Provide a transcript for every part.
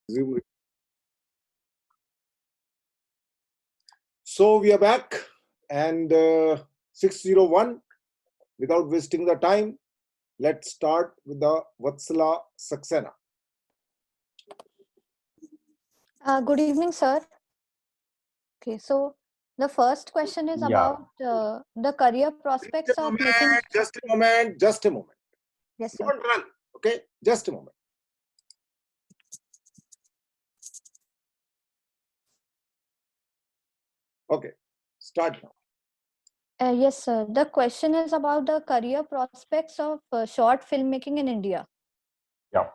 Zoom. So we are back, and 601. Without wasting the time, let's start with the Vatsala Saxena. Good evening, sir. Okay, so the first question is about the career prospects of making. Just a moment. Yes, sir. Don't run. Okay, just a moment. Okay, start now. Yes, sir. The question is about the career prospects of short filmmaking in India. Yeah.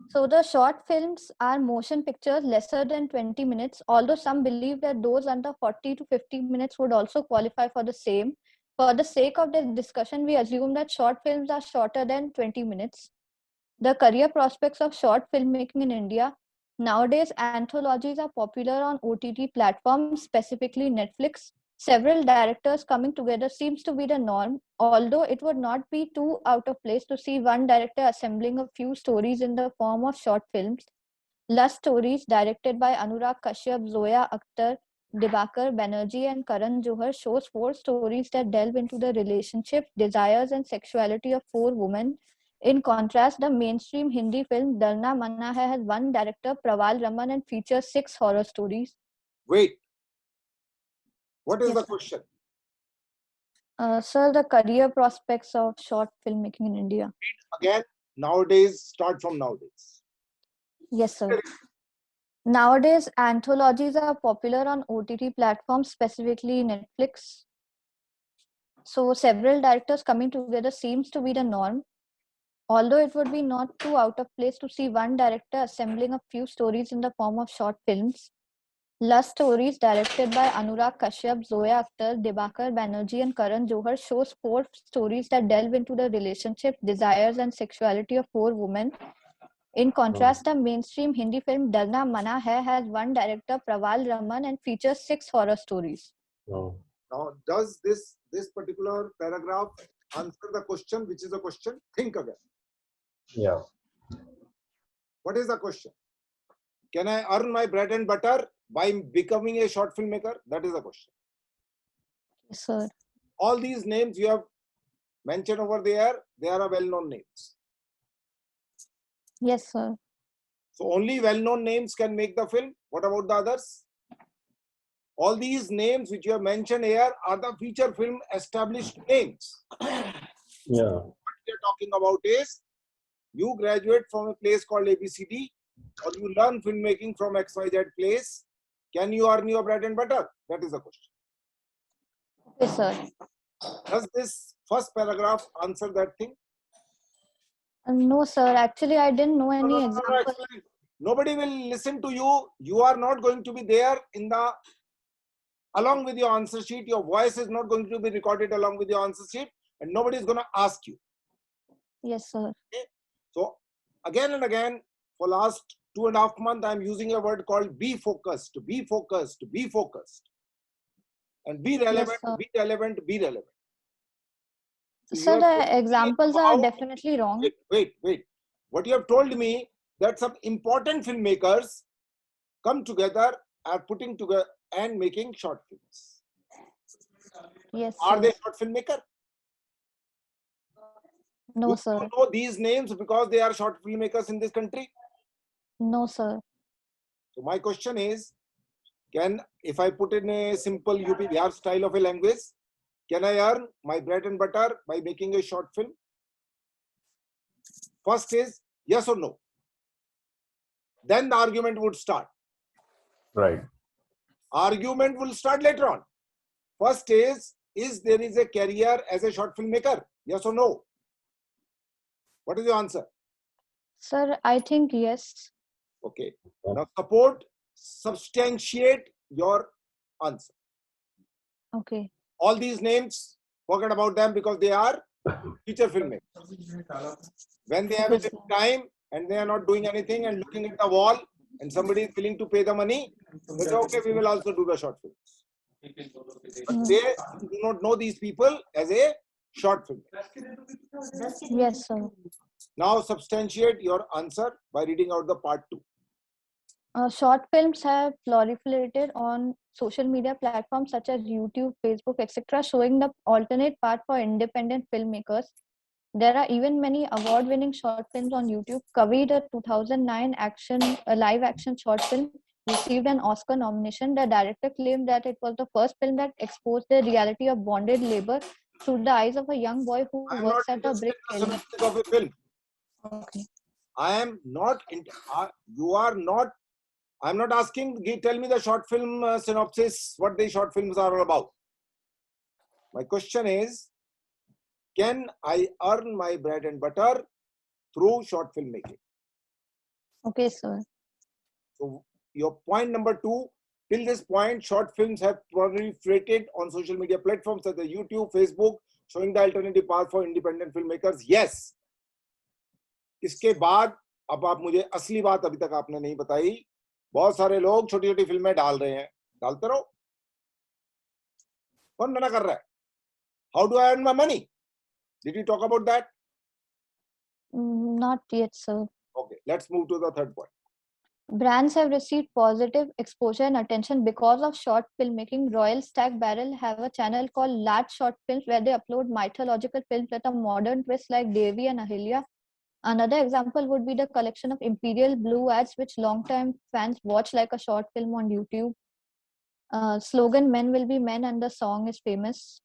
So the short films are motion pictures lesser than 20 minutes, although some believe that those under 40 to 50 minutes would also qualify for the same. For the sake of this discussion, we assume that short films are shorter than 20 minutes. The career prospects of short filmmaking in India. Nowadays, anthologies are popular on OTT platforms, specifically Netflix. Several directors coming together seems to be the norm, although it would not be too out of place to see one director assembling a few stories in the form of short films. Lust Stories, directed by Anurag Kashyap, Zoya Akhtar, Dibakar Banerjee, and Karan Johar, shows 4 stories that delve into the relationship, desires, and sexuality of 4 women. In contrast, the mainstream Hindi film Darna Manna Hai has one director, Praval Raman, and features 6 horror stories. Wait. What is Yes, the sir. question? Sir, the career prospects of short filmmaking in India. Again, nowadays, start from nowadays. Yes, sir. Nowadays, anthologies are popular on OTT platforms, specifically Netflix. So several directors coming together seems to be the norm, although it would be not too out of place to see one director assembling a few stories in the form of short films. Lust Stories, directed by Anurag Kashyap, Zoya Akhtar, Dibakar Banerjee, and Karan Johar, shows 4 stories that delve into the relationship, desires, and sexuality of 4 women. In contrast, the mainstream Hindi film Darna Manna Hai has one director, Praval Raman, and features 6 horror stories. No. Now, does this particular paragraph answer the question? Which is the question? Think again. Yeah. What is the question? Can I earn my bread and butter by becoming a short filmmaker? That is the question. Yes, sir. All these names you have mentioned over there, they are well-known names. Yes, sir. So only well-known names can make the film. What about the others? All these names which you have mentioned here are the feature film established names. Yeah. What we are talking about is you graduate from a place called ABCD, or you learn filmmaking from XYZ place. Can you earn your bread and butter? That is the question. Yes, sir. Does this first paragraph answer that thing? No, sir. Actually, I didn't know any No, example. explain. Nobody will listen to you. You are not going to be there in the along with your answer sheet. Your voice is not going to be recorded along with your answer sheet, and nobody is going to ask you. Yes, sir. Okay? So again and again, for last 2.5 months, I am using a word called be focused, be focused, be focused, and be relevant, Yes, be relevant, be relevant. So sir, the examples are definitely wrong. Wait. What you have told me that some important filmmakers come together, are putting together and making short films. Yes, Are sir. they short filmmaker? No, Do sir. you know these names because they are short filmmakers in this country? No, sir. So my question is, if I put in a simple UP Bihar style of a language, can I earn my bread and butter by making a short film? First is yes or no. Then the argument would start. Right. Argument will start later on. First is there is a career as a short filmmaker? Yes or no? What is your answer? Sir, I think yes. Okay. Now substantiate your answer. Okay. All these names, forget about them because they are feature filmmakers. When they have a little time and they are not doing anything and looking at the wall and somebody is willing to pay the money, they say, okay, we will also do the short films. But they do not know these people as a short film. Yes, sir. Now substantiate your answer by reading out the part 2. Short films have proliferated on social media platforms such as YouTube, Facebook, etc., showing the alternate path for independent filmmakers. There are even many award-winning short films on YouTube. Kavi, the 2009 live action short film, received an Oscar nomination. The director claimed that it was the first film that exposed the reality of bonded labor through the eyes of a young boy who I am not works at a interested brick in the kiln. synopsis of a film. Okay. I am not. You are not. I'm not asking. Tell me the short film synopsis. What the short films are all about. My question is, can I earn my bread and butter through short filmmaking? Okay, sir. So your point number 2. Till this point, short films have proliferated on social media platforms such as YouTube, Facebook, showing the alternative path for independent filmmakers. Yes. इसके बाद अब आप मुझे असली बात अभी तक आपने नहीं बताई. बहुत सारे लोग छोटी छोटी फिल्में डाल रहे हैं. डालते रहो. कौन मना कर रहा है? How do I earn my money? Did you talk about that? Not yet, sir. Okay, let's move to the third point. Brands have received positive exposure and attention because of short filmmaking. Royal Stag Barrel have a channel called Large Short Films where they upload mythological films with a modern twist like Devi and Ahilya. Another example would be the collection of Imperial Blue ads, which long-time fans watch like a short film on YouTube. Slogan Men Will Be Men, and the song is famous.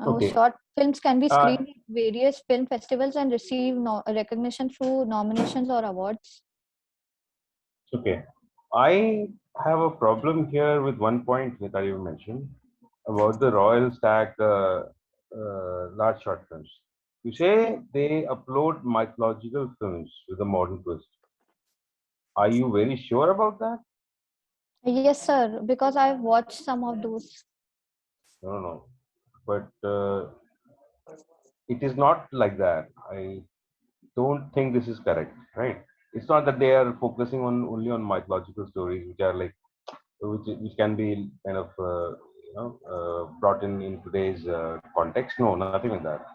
Okay. Short films can be Uh, screened at various film festivals and receive recognition through nominations or awards. Okay. I have a problem here with one point that you mentioned about the Royal Stag large short films. You say they upload mythological films with a modern twist. Are you very sure about that? Yes, sir, because I've watched some of those. No, no. But it is not like that. I don't think this is correct, right? It's not that they are focusing on only on mythological stories, which are like which can be kind of brought in today's context. No, nothing like that.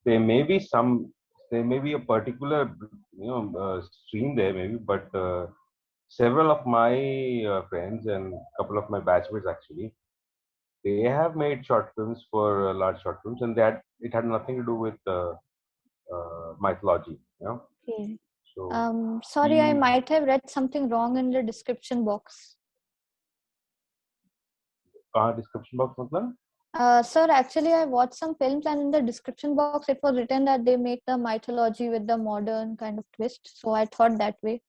There may be some, there may be a particular stream there, maybe, but several of my friends and a couple of my batchmates actually, they have made short films for large short films, and that it had nothing to do with mythology, you know. Okay. So Sorry, I might have read something wrong in the description box. description box मतलब? Sir, actually, I watched some films, and in the description box, it was written that they make the mythology with the modern kind of twist. So I thought that way.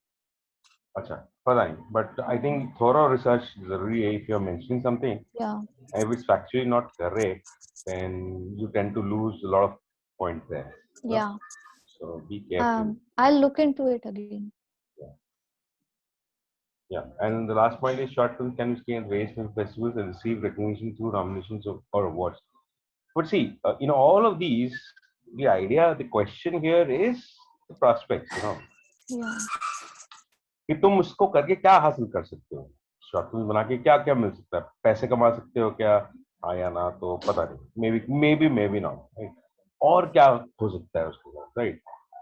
अच्छा, पता नहीं. But I think thorough research जरूरी है. If you're mentioning something, Yeah. if it's factually not correct, then you tend to lose a lot of points there. No? Yeah. So be careful. I'll look into it again. Yeah. And the last point is short films can be seen at various film festivals and receive recognition through nominations or awards. But see, in all of these, the idea, the question here is the prospects. You know, Yeah. कि तुम उसको करके क्या हासिल कर सकते हो. Short film बना के क्या क्या मिल सकता है. पैसे कमा सकते हो क्या, हाँ या ना, तो पता नहीं. May be not. और क्या हो सकता है उसके साथ, right?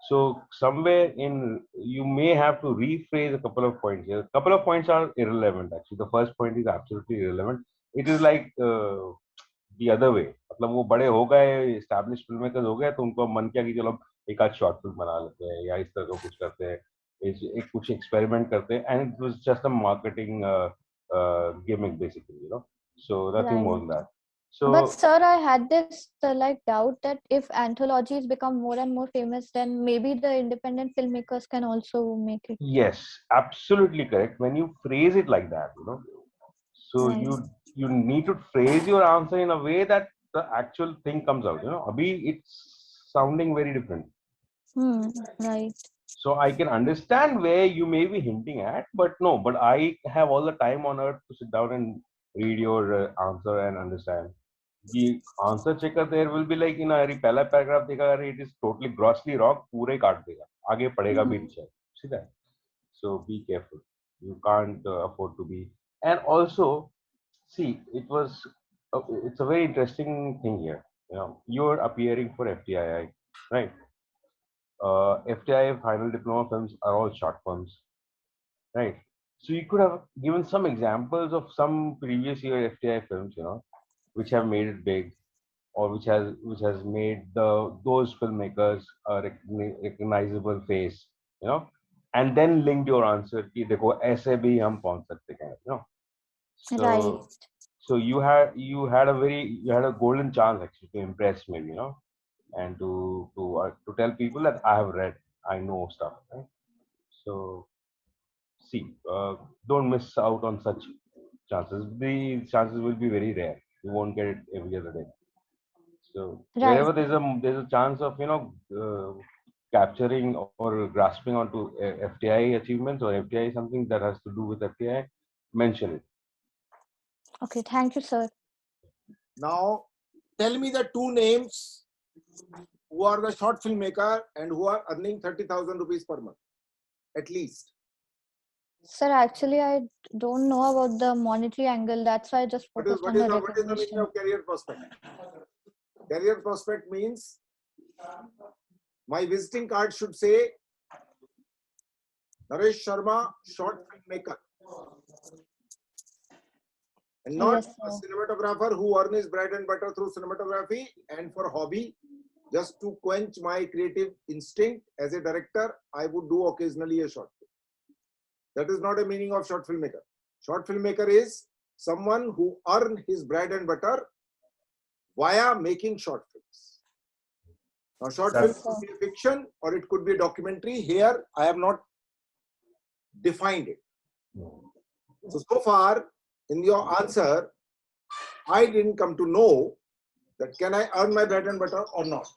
So somewhere in you may have to rephrase a couple of points here. A couple of points are irrelevant actually. The first point is absolutely irrelevant. It is like the other way. मतलब वो बड़े हो गए, established filmmakers हो गए, तो उनको मन किया कि चलो एक आध शॉर्ट फिल्म बना लेते हैं या इस तरह का कुछ करते हैं, एक कुछ एक्सपेरिमेंट करते हैं, and it was just a marketing gimmick basically, you know. So nothing more Right. than that. So But sir, I had this like doubt that if anthologies become more and more famous, then maybe the independent filmmakers can also make it. yes, absolutely correct. When you phrase it like that, you know, so Right. you need to phrase your answer in a way that the actual thing comes out. You know, abhi it's sounding very different. Right. So I can understand where you may be hinting at, but no, but I have all the time on earth to sit down and read your answer and understand. The answer checker there will be like in a very pehla paragraph dekha, it is totally grossly wrong, पूरे काट देगा, आगे पढ़ेगा भी नहीं. See that? So be careful. You can't afford to be. And also, see, it's a very interesting thing here. You know, you're appearing for FTII, right? FTII final diploma films are all short films. right? So you could have given some examples of some previous year FTI films, you know, which have made it big, or which has made those filmmakers a recognizable face, you know, and then linked your answer कि देखो ऐसे भी हम पहुंच सकते हैं, you know. Right. So you had a golden chance actually to impress maybe, you know, and to tell people that I have read, I know stuff, right? So see, don't miss out on such chances. The chances will be very rare. You won't get it every other day. So Right. wherever there's a chance of, you know, capturing or grasping onto FTI achievements, or FTI something that has to do with FTI, mention it. Okay, thank you, sir. Now, tell me the two names who are the short filmmaker and who are earning 30,000 rupees per month, at least. Sir, actually, I don't know about the monetary angle. That's why I just What is focused on the the meaning recognition. of career prospect? Career prospect means my visiting card should say Naresh Sharma, short filmmaker, and not Yes, a sir. cinematographer who earns his bread and butter through cinematography and for hobby. Just to quench my creative instinct as a director, I would do occasionally a short film. That is not a meaning of short filmmaker. Short filmmaker is someone who earns his bread and butter via making short films. Now, short film That's- could be a fiction or it could be a documentary. Here, I have not defined it. So far, in your answer, I didn't come to know that can I earn my bread and butter or not.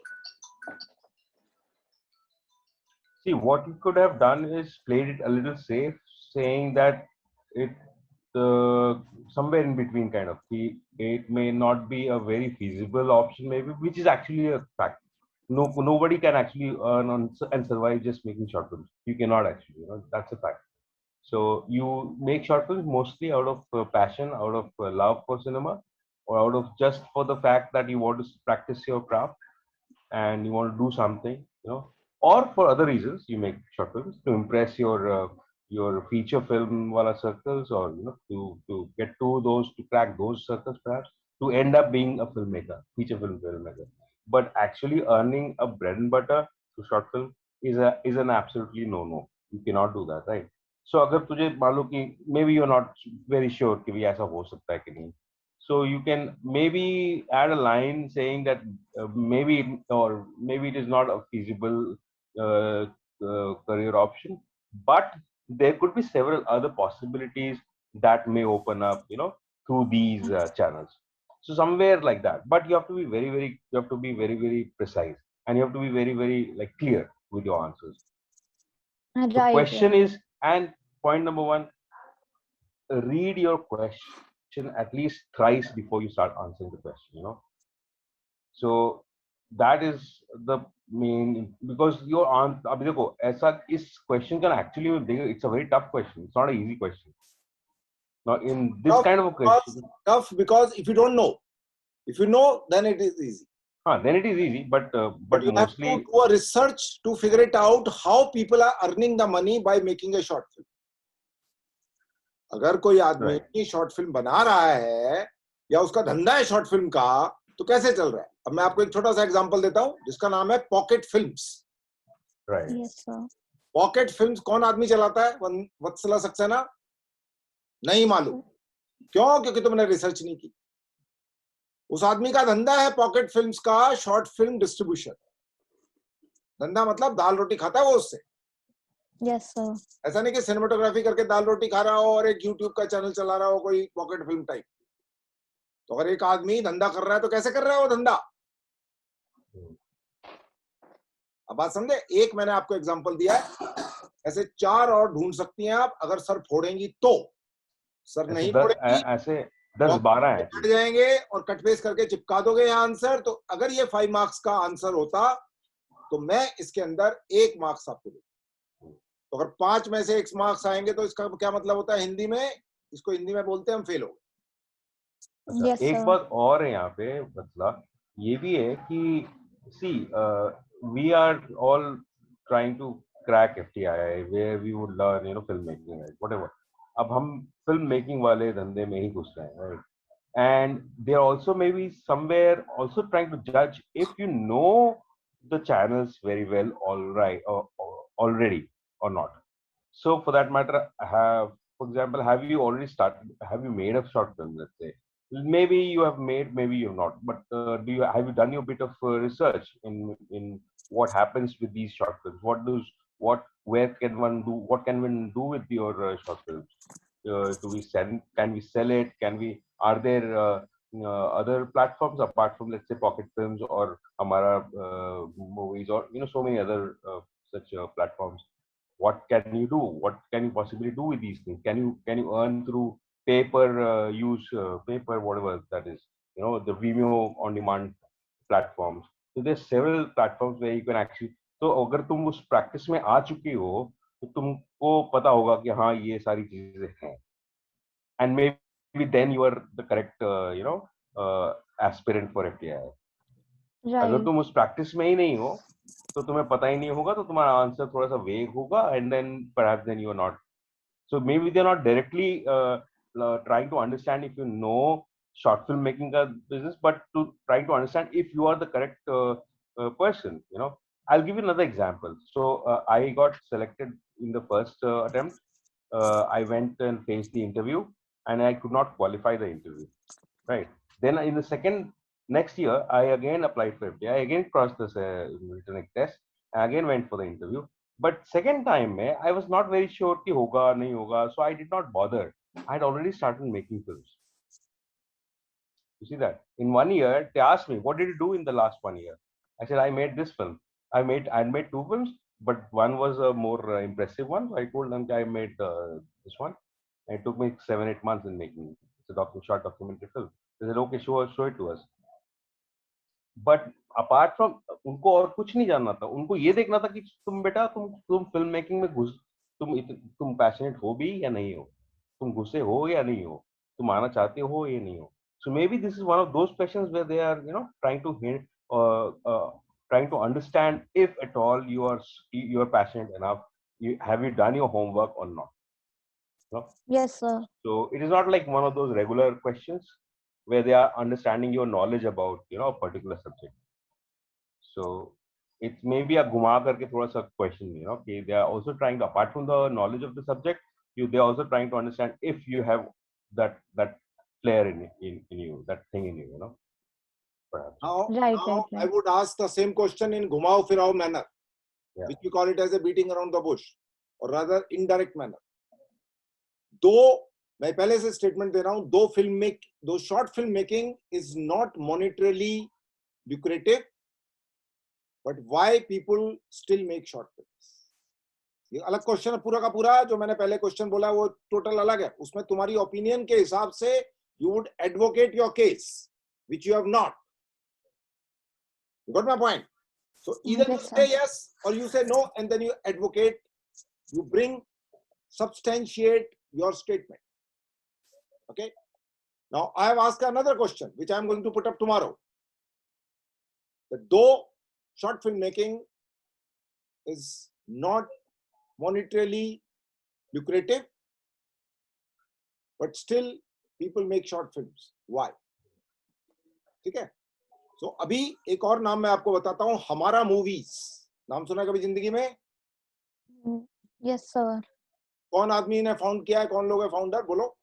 See, what you could have done is played it a little safe, saying that it somewhere in between kind of. It may not be a very feasible option, maybe, which is actually a fact. Nobody can actually earn on and survive just making short films. You cannot actually, you know, that's a fact. So you make short films mostly out of passion, out of love for cinema, or out of just for the fact that you want to practice your craft and you want to do something, you know, or for other reasons you make short films to impress your feature film wala circles, or you know, to get to those, to crack those circles, perhaps to end up being a filmmaker, feature film filmmaker. But actually earning a bread and butter through short film is an absolutely no. You cannot do that, right? So अगर तुझे मान लो कि maybe you're not very sure कि भी ऐसा हो सकता है कि नहीं, so you can maybe add a line saying that maybe it is not a feasible career option, but there could be several other possibilities that may open up, you know, through these channels. So somewhere like that, but you have to be very precise, and you have to be very like clear with your answers. So Right. question Yeah. is, and point number one, read your question at least thrice before you start answering the question, you know. So that is the main, because your answer, अभी देखो ऐसा इस question can actually, it's a very tough question, it's not an easy question. Now in this kind of a question, Tough because if you don't know, if you know, then it is easy. then it is easy, but But you have to mostly do a research to figure it out how people are earning the money by making a short film. अगर कोई आदमी short film बना रहा है या उसका धंधा है शॉर्ट फिल्म का, तो कैसे चल रहा है? अब मैं आपको एक छोटा सा एग्जांपल देता हूं जिसका नाम है pocket films. Yes, sir. Pocket films कौन आदमी चलाता है? वत्सला सक्सेना? नहीं मालूम. क्यों? क्योंकि तुमने रिसर्च नहीं की. उस आदमी का धंधा है पॉकेट फिल्म्स का शॉर्ट फिल्म डिस्ट्रीब्यूशन. धंधा मतलब दाल रोटी खाता है वो उससे. Yes, sir. ऐसा नहीं कि सिनेमेटोग्राफी करके दाल रोटी खा रहा हो और एक यूट्यूब का चैनल चला रहा हो कोई पॉकेट फिल्म टाइप. तो अगर एक आदमी धंधा कर रहा है तो कैसे कर रहा है वो धंधा? अब बात समझे? एक मैंने आपको एग्जांपल दिया है, ऐसे 4 और ढूंढ सकती हैं आप अगर सर फोड़ेंगी तो. सर नहीं फोड़ेंगी, ऐसे 10-12 हैं, कट जाएंगे और कट पेस्ट करके चिपका दोगे यहाँ आंसर. तो अगर ये 5 मार्क्स का आंसर होता तो मैं इसके अंदर 1 मार्क्स आपको दूं. तो अगर 5 में से 1 मार्क्स आएंगे तो इसका क्या मतलब होता है हिंदी में? इसको हिंदी में बोलते हैं हम फेल हो गए. Yes, एक sir. बात और है यहाँ पे, मतलब ये भी है कि see, we are all trying to crack FTI, where we would learn, filmmaking, right? Whatever. अब हम filmmaking वाले धंधे में ही घुस रहे हैं, right? And they're also maybe somewhere also trying to judge if you know the channels very well, already or not. So for that matter, for example, have you already started? Have you made a short film? Let's say maybe you have made, maybe you have not. But have you done your bit of research in what happens with these short films? Where can one do? What can one do with your short films? Do we sell? Can we sell it? Are there other platforms apart from, let's say, Pocket Films or Amara movies, or so many other such platforms? What can you do? What can you possibly do with these things? Can you earn through paper, whatever that is, the Vimeo on demand platforms? So there's several platforms where you can actually, तो अगर तुम उस practice में आ चुकी हो तो तुमको पता होगा कि हाँ ये सारी चीजें हैं, and maybe then you are the correct aspirant for FTI. अगर Right. तुम उस प्रैक्टिस में ही नहीं हो तो तुम्हें पता ही नहीं होगा, तो तुम्हारा आंसर थोड़ा सा वेग होगा, and then perhaps then you are not. So maybe they're not directly trying to understand if you know short film making ka business, but trying to understand if you are the correct person. I'll give you another example. So I got selected in the first attempt. I went and faced the interview, and I could not qualify the interview. Right. Then in the next year, I again applied for FTI. I again crossed this written test. I again went for the interview. But second time, I was not very sure कि होगा नहीं होगा, so I did not bother. I had already started making films. You see that? In 1 year, they asked me, "What did you do in the last 1 year?" I said, "I made this film. I had made 2 films, but one was a more impressive one. So I told them I made this one. And it took me 7-8 months in making it. It's a short documentary film." They said, "Okay, show it to us." But apart from, उनको और कुछ नहीं जानना था. उनको ये देखना था कि तुम बेटा तुम फिल्म मेकिंग में तुम पैशनेट हो भी या नहीं हो, तुम घुसे हो या नहीं हो, तुम आना चाहते हो या नहीं हो. So maybe this is one of those questions where they are trying to hint, trying to understand if at all you are passionate enough. Have you done your homework or not? Yes, sir. So it is not like one of those regular questions where they are understanding your knowledge about a particular subject. So it's maybe a घुमा करके थोड़ा सा question, they are also trying to, apart from the knowledge of the subject, they are also trying to understand if you have that flair in you, that thing in you, perhaps. Now I would ask the same question in घुमाओ फिराओ manner, which we call it as a beating around the bush, or rather indirect manner. मैं पहले से statement दे रहा हूं, दो short film making is not मॉनिटरली lucrative, but why people still make short films? ये अलग question है पूरा का पूरा. जो मैंने पहले क्वेश्चन बोला वो टोटल अलग है. उसमें तुम्हारी ओपिनियन के हिसाब से you would advocate your case, which you have not. You got my point? So either you say yes or you say no, and then you advocate, you substantiate your statement. Okay. Now I have asked another question, which I am going to put up tomorrow. That though short film making is not monetarily lucrative, but still people make short films. Why? ठीक है. So अभी एक और नाम मैं आपको बताता हूँ, हमारा मूवीज. नाम सुना कभी जिंदगी में? Yes, sir. कौन आदमी ने फाउंड किया है? कौन लोग है फाउंडर? बोलो.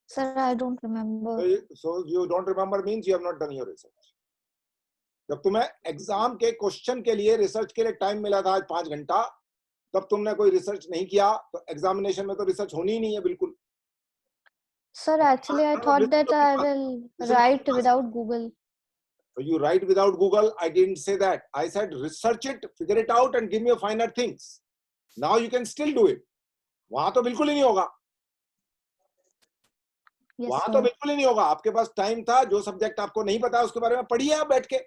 Sir, I don't remember. So you don't remember means you have not done your research. जब तुम्हें एग्जाम के क्वेश्चन के लिए रिसर्च के लिए टाइम मिला था आज 5 घंटा, तब तुमने कोई रिसर्च नहीं किया, तो एग्जामिनेशन में तो रिसर्च होनी ही नहीं है बिल्कुल. Sir, actually I thought that I will write without Google. So you write without Google? I didn't say that. I said research it, figure it out, and give me a finer things. Now you can still do it. वहां तो बिल्कुल ही नहीं होगा. वहां तो बिल्कुल ही नहीं होगा. आपके पास टाइम था, जो सब्जेक्ट आपको नहीं पता उसके बारे में पढ़िए आप बैठ के.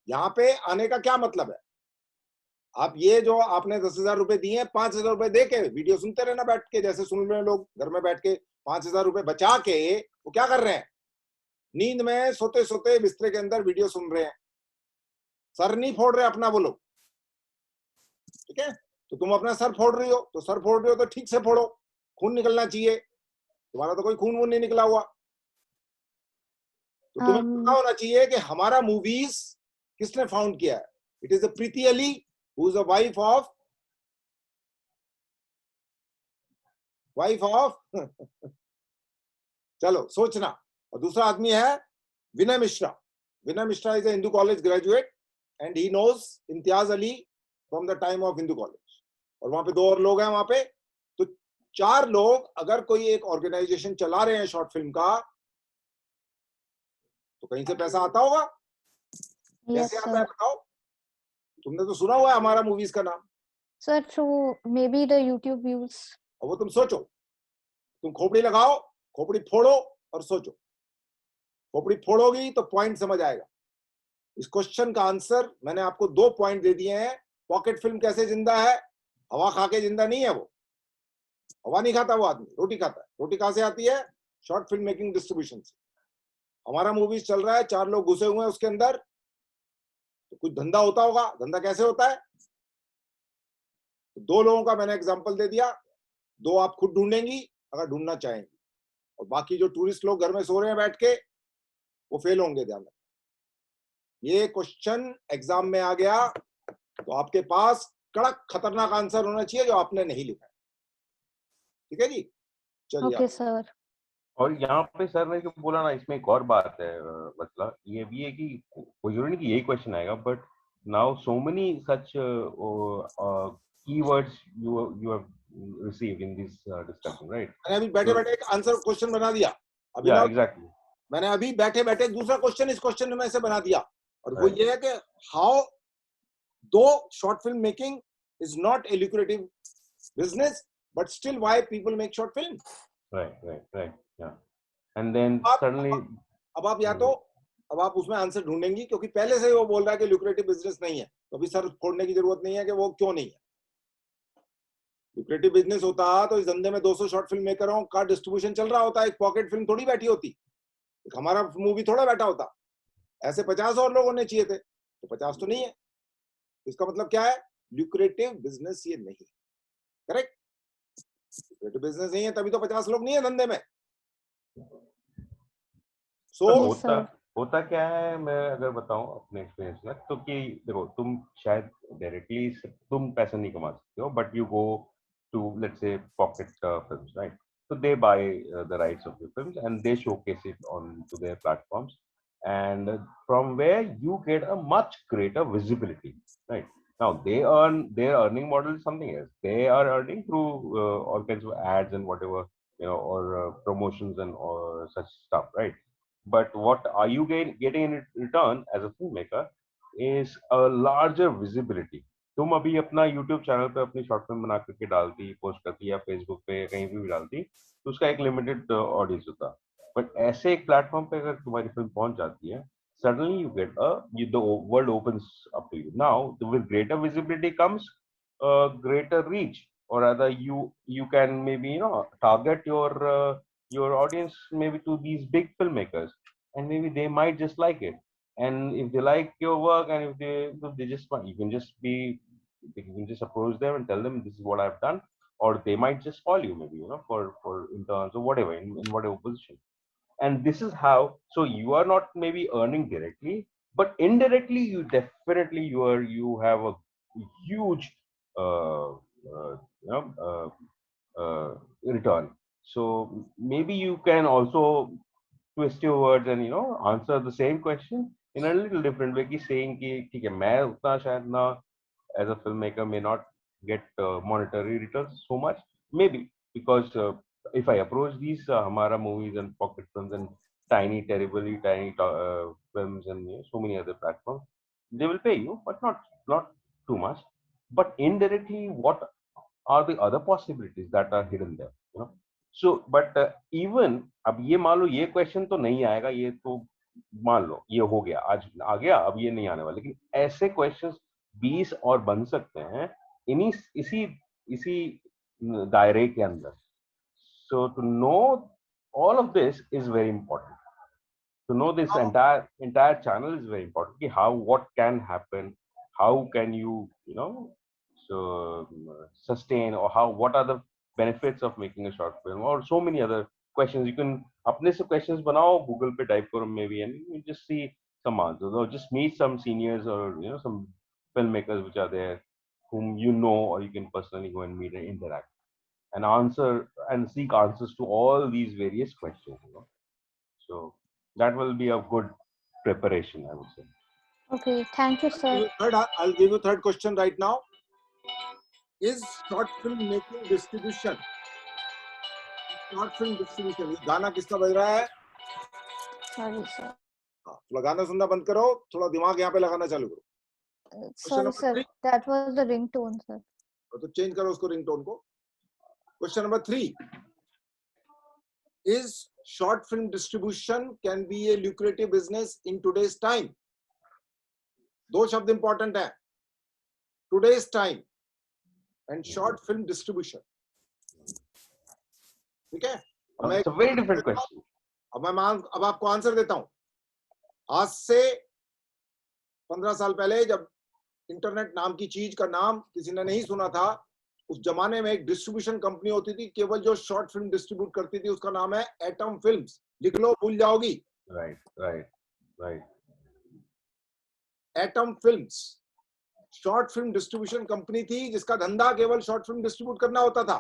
यहाँ पे आने का क्या मतलब है? आप ये जो आपने 10,000 रुपए दिए हैं, 5,000 रुपए दे के वीडियो सुनते रहना बैठ के, जैसे सुन रहे हैं लोग घर में बैठ के. 5,000 रुपए बचा के वो क्या कर रहे हैं? नींद में सोते सोते बिस्तर के अंदर वीडियो सुन रहे हैं. सर नहीं फोड़ रहे अपना वो लोग. ठीक है. तो तुम अपना सर फोड़ रही हो, तो सर फोड़ रही हो तो ठीक से फोड़ो, खून निकलना चाहिए, तुम्हारा तो कोई खून वून नहीं निकला हुआ। तो तुम्हें पता होना चाहिए कि हमारा मूवीज किसने फाउंड किया है। It is Preeti Ali, who is the wife of चलो सोचना। और दूसरा आदमी है Vinay Mishra. Vinay Mishra is a Hindu College graduate and he knows Imtiaz Ali from the time of Hindu College. और वहां पे 2 और लोग हैं वहां पे। तो 4 लोग अगर कोई एक ऑर्गेनाइजेशन चला रहे हैं शॉर्ट फिल्म का, तो कहीं से पैसा आता होगा। कैसे आता है बताओ? तुमने तो सुना हुआ है हमारा मूवीज का नाम। Sir, through maybe the YouTube views. और वो तुम सोचो, तुम खोपड़ी लगाओ, खोपड़ी फोड़ो और सोचो। खोपड़ी फोड़ोगी तो पॉइंट समझ आएगा। इस क्वेश्चन का आंसर मैंने आपको 2 पॉइंट दे दिए हैं। पॉकेट फिल्म कैसे जिंदा है? हवा खा के जिंदा नहीं है वो। हवा नहीं खाता वो आदमी, रोटी खाता है। रोटी कहां से आती है? शॉर्ट फिल्म मेकिंग डिस्ट्रीब्यूशन से। हमारा मूवीज चल रहा है, 4 लोग घुसे हुए हैं उसके अंदर, तो कुछ धंधा होता होगा। धंधा कैसे होता है? तो 2 लोगों का मैंने एग्जांपल दे दिया, 2 आप खुद ढूंढेंगी अगर ढूंढना चाहेंगी, और बाकी जो टूरिस्ट लोग घर में सो रहे हैं बैठ के, वो फेल होंगे। ध्यान रखना, ये क्वेश्चन एग्जाम में आ गया तो आपके पास कड़क खतरनाक आंसर होना चाहिए जो आपने नहीं लिखा है। ठीक है जी, चलिए। Okay, sir. और यहाँ पे सर ने जो बोला ना, इसमें एक और बात है, मतलब ये भी है कि कोई जरूरी नहीं कि यही क्वेश्चन आएगा, but now so many such keywords you have received in this discussion, right? मैंने अभी बैठे बैठे एक आंसर क्वेश्चन बना दिया अभी या ना। एग्जैक्टली, मैंने अभी बैठे बैठे दूसरा क्वेश्चन इस क्वेश्चन में से बना दिया, और वो Right. ये है कि हाउ दो short film making is not a lucrative business, but still why people make short film. right, yeah. And then अब suddenly अब आप या तो अब आप उसमें आंसर ढूंढेंगी, क्योंकि पहले से ही वो बोल रहा है कि ल्यूक्रेटिव बिजनेस नहीं है, तो अभी सर फोड़ने की जरूरत नहीं है कि वो क्यों नहीं है। ल्यूक्रेटिव बिजनेस होता तो इस धंधे में 200 शॉर्ट फिल्म मेकरों का डिस्ट्रीब्यूशन चल रहा होता, एक पॉकेट फिल्म थोड़ी बैठी होती, एक हमारा मूवी थोड़ा बैठा होता। ऐसे 50 और लोग होने चाहिए थे, तो 50 तो नहीं है। इसका मतलब क्या है? ल्यूक्रेटिव बिजनेस ये नहीं। करेक्ट? ल्यूक्रेटिव बिजनेस नहीं है तभी तो 50 लोग नहीं है धंधे में। सो होता क्या है, मैं अगर बताऊं अपने एक्सपीरियंस में, तो कि देखो, तुम शायद डायरेक्टली तुम पैसा नहीं कमा सकते हो, but you go to let's say pocket films, right? So they buy the rights of your films and they showcase it on to their platforms, and from where you get a much greater visibility, right? Now they earn, their earning model is something else. They are earning through all kinds of ads and whatever, or promotions and such stuff, right? But what are you getting in return as a filmmaker is a larger visibility. तुम अभी अपना YouTube channel पे अपनी short film बना करके डालती, post करती, या फेसबुक पे कहीं भी डालती, तो उसका एक लिमिटेड ऑडियंस होता। बट ऐसे एक प्लेटफॉर्म पे अगर तुम्हारी फिल्म पहुंच जाती है, suddenly you get the world opens up to you. Now with greater visibility comes greater reach, or rather you can maybe target your audience maybe to these big filmmakers, and maybe they might just like it. And if they like your work, and if they just want, you can just approach them and tell them this is what I've done, or they might just call you maybe for interns or whatever, in whatever position. And this is how, so you are not maybe earning directly, but indirectly you definitely you have a huge uh, uh, you know uh, return. So maybe you can also twist your words and answer the same question in a little different way, ki saying ki theek hai, main utna shayad na as a filmmaker may not get monetary returns so much, maybe because if I approach these Hamara movies and pocket films and tiny, terribly tiny films and so many other platforms, they will pay you, but not too much. But indirectly, what are the other possibilities that are hidden there? So, but even अब ये मान लो ये question तो नहीं आएगा, ये तो मान लो ये हो गया, आज आ गया, अब ये नहीं आने वाला, लेकिन ऐसे क्वेश्चंस 20 और बन सकते हैं इन्हीं इसी इसी दायरे के अंदर. So to know all of this is very important. To know this entire channel is very important. How, what can happen, how can you so sustain, or what are the benefits of making a short film, or so many other questions. You can अपने से questions बनाओ, Google पे type करो maybe, and you just see some answers, or just meet some seniors, or some filmmakers which are there whom you know, or you can personally go and meet and interact and answer and seek answers to all these various questions. So that will be a good preparation, I would say. Okay, thank you, sir. I'll give you third question right now. Is short film making distribution? Short film distribution. ये गाना किसका बज रहा है? Sorry, sir. हाँ, थोड़ा गाना सुनना बंद करो, थोड़ा दिमाग यहाँ पे लगाना चालू करो. Sorry, sir. That was the ringtone, sir. तो चेंज करो उसको रिंगटोन को. Question number 3. Is short film distribution can be a lucrative business in today's time? दो शब्द इंपॉर्टेंट है. Today's time and short film distribution. ठीक है? It's a very different question. अब आपको आंसर देता हूं. आज से 15 साल पहले जब इंटरनेट नाम की चीज का नाम किसी ने नहीं सुना था, उस जमाने में एक डिस्ट्रीब्यूशन कंपनी होती थी केवल जो शॉर्ट फिल्म डिस्ट्रीब्यूट करती थी. उसका नाम है एटम फिल्म्स. लिख लो, भूल जाओगी. Right. Atom films short film distribution company थी जिसका धंधा केवल शॉर्ट फिल्म डिस्ट्रीब्यूट करना होता था.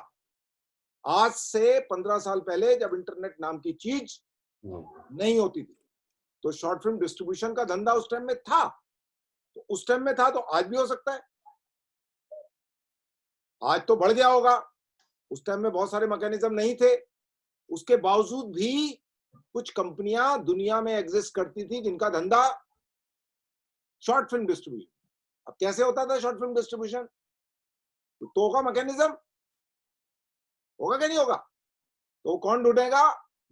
आज से 15 साल पहले जब इंटरनेट नाम की चीज नहीं होती थी, तो शॉर्ट फिल्म डिस्ट्रीब्यूशन का धंधा उस टाइम में था. तो उस टाइम में था तो आज भी हो सकता है. आज तो बढ़ गया होगा. उस टाइम में बहुत सारे मैकेनिज्म नहीं थे. उसके बावजूद भी कुछ कंपनियां दुनिया में एग्जिस्ट करती थी जिनका धंधा शॉर्ट फिल्म डिस्ट्रीब्यूशन. अब कैसे होता था शॉर्ट फिल्म डिस्ट्रीब्यूशन? तो होगा मैकेनिज्म, होगा क्या नहीं होगा? तो कौन ढूंढेगा?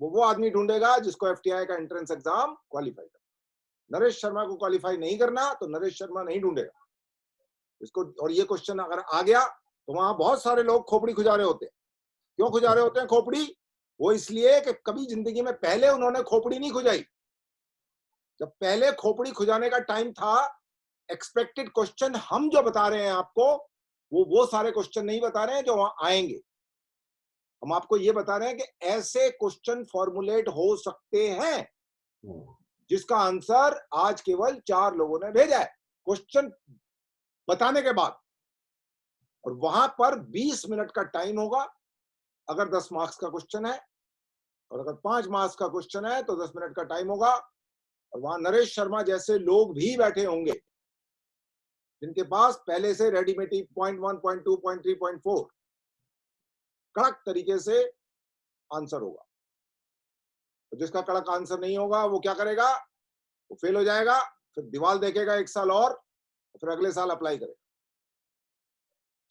वो आदमी ढूंढेगा जिसको एफटीआई का एंट्रेंस एग्जाम क्वालिफाई करना. नरेश शर्मा को क्वालिफाई नहीं करना तो नरेश शर्मा नहीं ढूंढेगा इसको. और ये क्वेश्चन अगर आ गया तो वहां बहुत सारे लोग खोपड़ी खुजा रहे होते हैं. क्यों खुजा रहे होते हैं खोपड़ी? वो इसलिए कि कभी जिंदगी में पहले उन्होंने खोपड़ी नहीं खुजाई. जब पहले खोपड़ी खुजाने का टाइम था, एक्सपेक्टेड क्वेश्चन हम जो बता रहे हैं आपको, वो सारे क्वेश्चन नहीं बता रहे हैं जो वहां आएंगे. हम आपको ये बता रहे हैं कि ऐसे क्वेश्चन फॉर्मुलेट हो सकते हैं जिसका आंसर आज केवल 4 लोगों ने भेजा है क्वेश्चन बताने के बाद. और वहां पर 20 मिनट का टाइम होगा अगर 10 मार्क्स का क्वेश्चन है, और अगर 5 मार्क्स का क्वेश्चन है तो 10 मिनट का टाइम होगा. और वहां नरेश शर्मा जैसे लोग भी बैठे होंगे जिनके पास पहले से readymade point 1, point 2, point 3, point 4 कड़क तरीके से आंसर होगा. तो जिसका कड़क आंसर नहीं होगा वो क्या करेगा? वो फेल हो जाएगा. फिर दीवार देखेगा 1 साल और फिर अगले साल अप्लाई करेगा.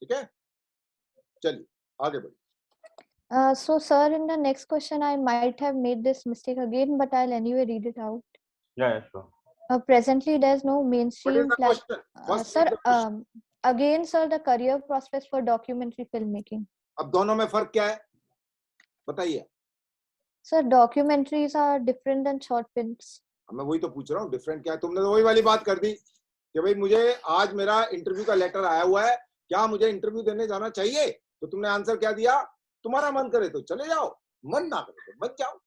ठीक है, चलिए आगे बढ़िए. So, sir, in the next question, I might have made this mistake again, but I'll anyway read it out. Yeah, sure. Presently, there's no What is mainstream the question? First sir, is the question. again, sir, the career prospects for documentary filmmaking. अब दोनों में फर्क क्या है बताइए? Sir, documentaries are different than short films. मैं वही तो पूछ रहा हूँ, डिफरेंट क्या है? तुमने तो वही वाली बात कर दी कि भाई मुझे आज मेरा इंटरव्यू का लेटर आया हुआ है, क्या मुझे इंटरव्यू देने जाना चाहिए? तो तुमने आंसर क्या दिया? तुम्हारा मन करे तो चले जाओ, मन ना करे तो बच जाओ.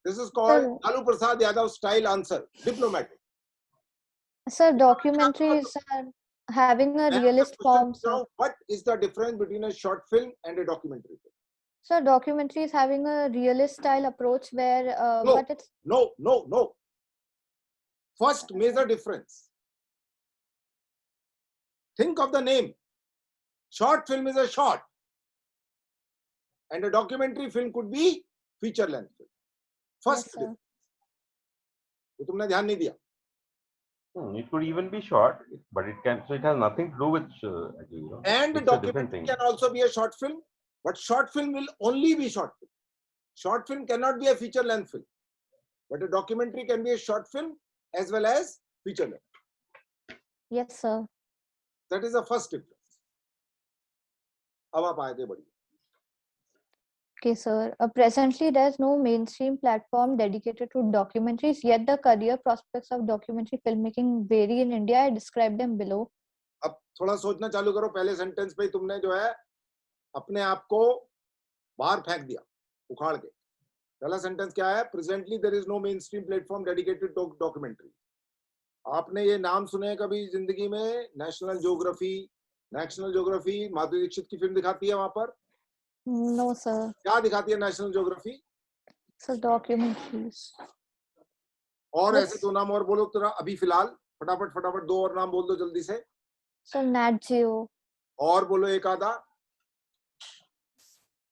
This is called Lalu Prasad Yadav style answer, diplomatic. Sir, documentaries are having a realist form. Sir. What is the difference between a short film and a documentary film? Sir, documentary is having a realist style approach where but it's no. First major difference. Think of the name. Short film is a short, and a documentary film could be feature length film. First yes, difference. तो तुमने ध्यान नहीं दिया. It could even be short, but it has nothing to do with and the documentary can also be a short film, but short film will only be short film. Short film cannot be a feature length film, but a documentary can be a short film as well as feature length. Yes, sir. That is the first difference. अब आप आगे बढ़िए. Okay, sir. Presently, there is no mainstream platform dedicated to documentaries, yet the career prospects of documentary filmmaking vary in India. I described them below. अब थोड़ा सोचना चालू करो, पहले सेंटेंस पे ही तुमने जो है अपने आप को बाहर फेंक दिया उखाड़ के। पहला सेंटेंस क्या है? Presently there is no mainstream platform dedicated to documentary. आपने ये नाम सुने कभी जिंदगी में? National Geography. National Geography Madhuri Dixit की फिल्म दिखाती है वहां पर? No, sir. क्या दिखाती है नेशनल ज्योग्राफी? So documentaries. और But ऐसे दो नाम और बोलो तो अभी फिलहाल, फटाफट फटाफट दो और नाम बोल दो जल्दी से। so Nat Geo. और बोलो एक आधा।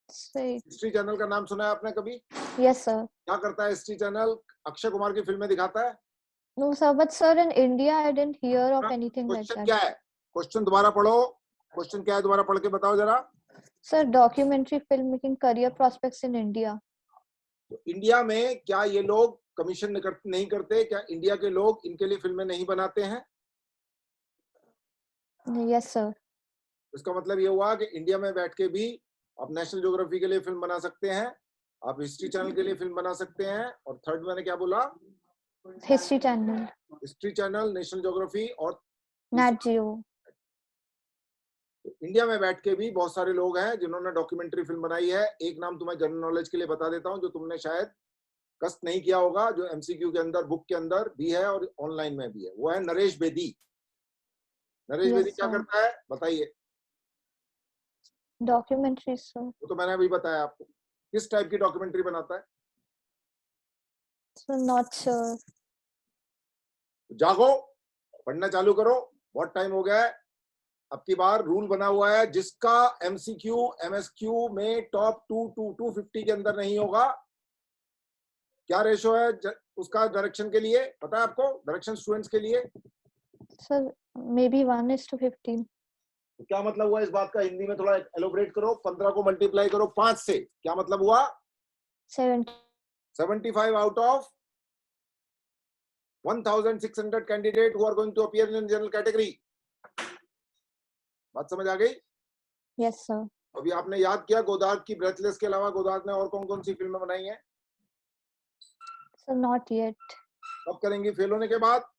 Say हिस्ट्री चैनल का नाम सुना है आपने कभी? yes, sir. क्या करता है हिस्ट्री चैनल? अक्षय कुमार की फिल्में दिखाता है। No, sir. But sir, in India, I didn't hear of anything like question that. क्या है? क्वेश्चन दोबारा पढ़ो। क्वेश्चन क्या है दोबारा पढ़ के बताओ जरा। Sir, documentary filmmaking career prospects in India. तो इंडिया में क्या ये लोग कमीशन नहीं करते? क्या इंडिया के लोग इनके लिए फिल्में नहीं बनाते हैं? Yes, sir. इसका मतलब ये हुआ कि इंडिया में बैठ के भी आप नेशनल ज्योग्राफी के लिए फिल्म बना सकते हैं, आप हिस्ट्री चैनल के लिए फिल्म बना सकते हैं, और थर्ड मैंने क्या बोला? History Channel. History channel, national geography और Nat Geo. तो इंडिया में बैठ के भी बहुत सारे लोग हैं जिन्होंने डॉक्यूमेंट्री फिल्म बनाई है। एक नाम तुम्हें जनरल नॉलेज के लिए बता देता हूं, जो तुमने शायद कष्ट नहीं किया होगा, जो एमसीक्यू के अंदर, बुक के अंदर भी है और ऑनलाइन में भी है। वो है नरेश बेदी। नरेश बेदी क्या करता है बताइए? Documentaries, sir. वो तो मैंने अभी बताया आपको। किस टाइप की डॉक्यूमेंट्री बनाता है? So not sure. जागो, पढ़ना चालू करो, बहुत टाइम हो गया है। अब की बार रूल बना हुआ है, जिसका एमसीक्यू एमएसक्यू में टॉप 250 के अंदर नहीं होगा, क्या रेशो है उसका डायरेक्शन के लिए पता है आपको? डायरेक्शन स्टूडेंट्स के लिए Sir, maybe 1:15. तो क्या मतलब हुआ इस बात का? हिंदी में थोड़ा एलोबरेट करो। 15 को मल्टीप्लाई करो 5 से, क्या मतलब हुआ? 70. 75 out of 1600 candidate who are going to appear in general category. बात समझ आ गई? Yes, sir. अभी आपने याद किया गोदार्ड की ब्रेथलेस के अलावा गोदार्ड ने और कौन कौन सी फिल्में बनाई हैं? So not yet. कब करेंगी? फेल होने के बाद?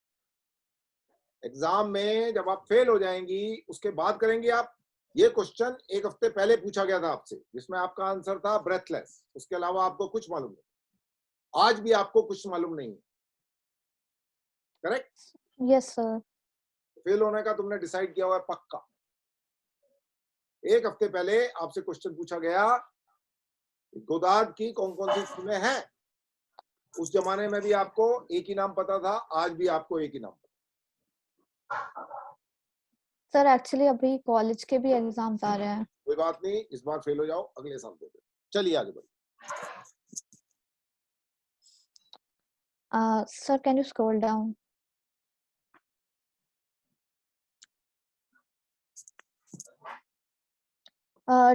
एग्जाम में जब आप फेल हो जाएंगी उसके बाद करेंगी आप। ये क्वेश्चन एक हफ्ते पहले पूछा गया था आपसे, जिसमें आपका आंसर था ब्रेथलेस। उसके अलावा आपको कुछ मालूम नहीं। आज भी आपको कुछ मालूम नहीं है, करेक्ट? Yes, sir. फेल होने का तुमने डिसाइड किया हुआ है पक्का। एक हफ्ते पहले आपसे क्वेश्चन पूछा गया, गोदार्ड की कौन कौन सी फिल्में हैं। उस जमाने में भी आपको एक ही नाम पता था, आज भी आपको एक ही नाम पता। सर एक्चुअली अभी कॉलेज के भी एग्जाम्स आ रहे हैं। कोई बात नहीं, इस बार फेल हो जाओ, अगले साल दे दो। चलिए आगे बढ़िए। Sir, can you scroll down?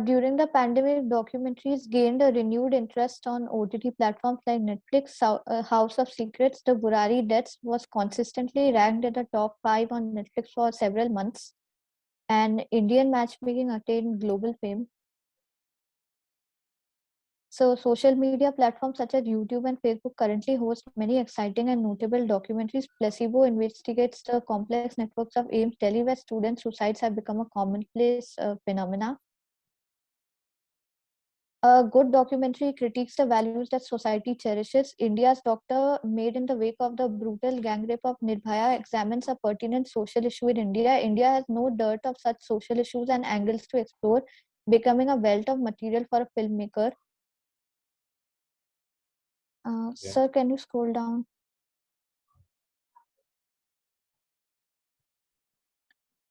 During the pandemic, documentaries gained a renewed interest on OTT platforms like Netflix. House of Secrets, The Burari Deaths was consistently ranked at the top 5 on Netflix for several months, and Indian matchmaking attained global fame. So, social media platforms such as YouTube and Facebook currently host many exciting and notable documentaries. Placebo investigates the complex networks of AIMS Delhi, where student suicides have become a commonplace phenomena. A good documentary critiques the values that society cherishes. India's Doctor, made in the wake of the brutal gang rape of Nirbhaya, examines a pertinent social issue in India. India has no dearth of such social issues and angles to explore, becoming a wealth of material for a filmmaker. Sir, can you scroll down?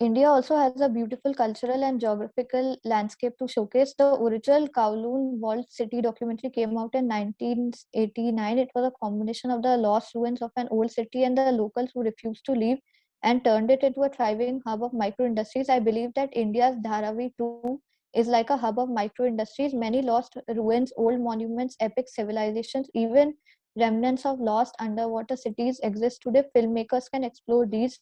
India also has a beautiful cultural and geographical landscape to showcase. The original Kowloon Walled City documentary came out in 1989. It was a combination of the lost ruins of an old city and the locals who refused to leave and turned it into a thriving hub of micro industries. I believe that India's Dharavi too is like a hub of micro industries. Many lost ruins, old monuments, epic civilizations, even remnants of lost underwater cities exist today. Filmmakers can explore these.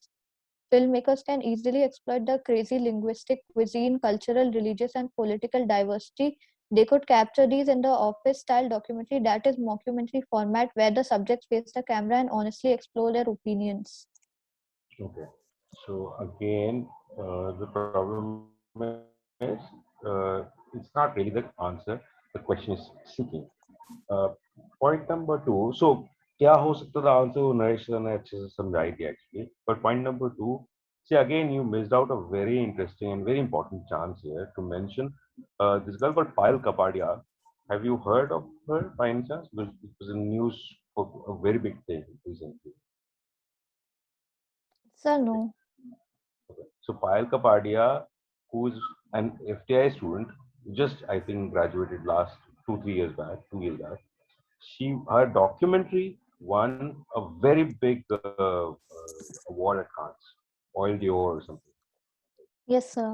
Filmmakers can easily exploit the crazy linguistic, cuisine, cultural, religious, and political diversity. They could capture these in the office-style documentary, that is, mockumentary format, where the subjects face the camera and honestly explore their opinions. Okay. So again, the problem is it's not really the answer. The question is seeking. Uh, point number two. So क्या हो सकता था answer वो Naresh sir ने अच्छे से समझाई थी actually. But point number two. See again, you missed out a very interesting and very important chance here to mention this girl called Payal Kapadia. Have you heard of her by any chance? Because it was in news for a very big thing recently. Sir, no. Okay. So Payal Kapadia, who is an FTI student, just I think graduated last 2 3 years back, 2 years back. Her documentary won a very big award at Cannes, Oil d'Or or something. Yes, sir.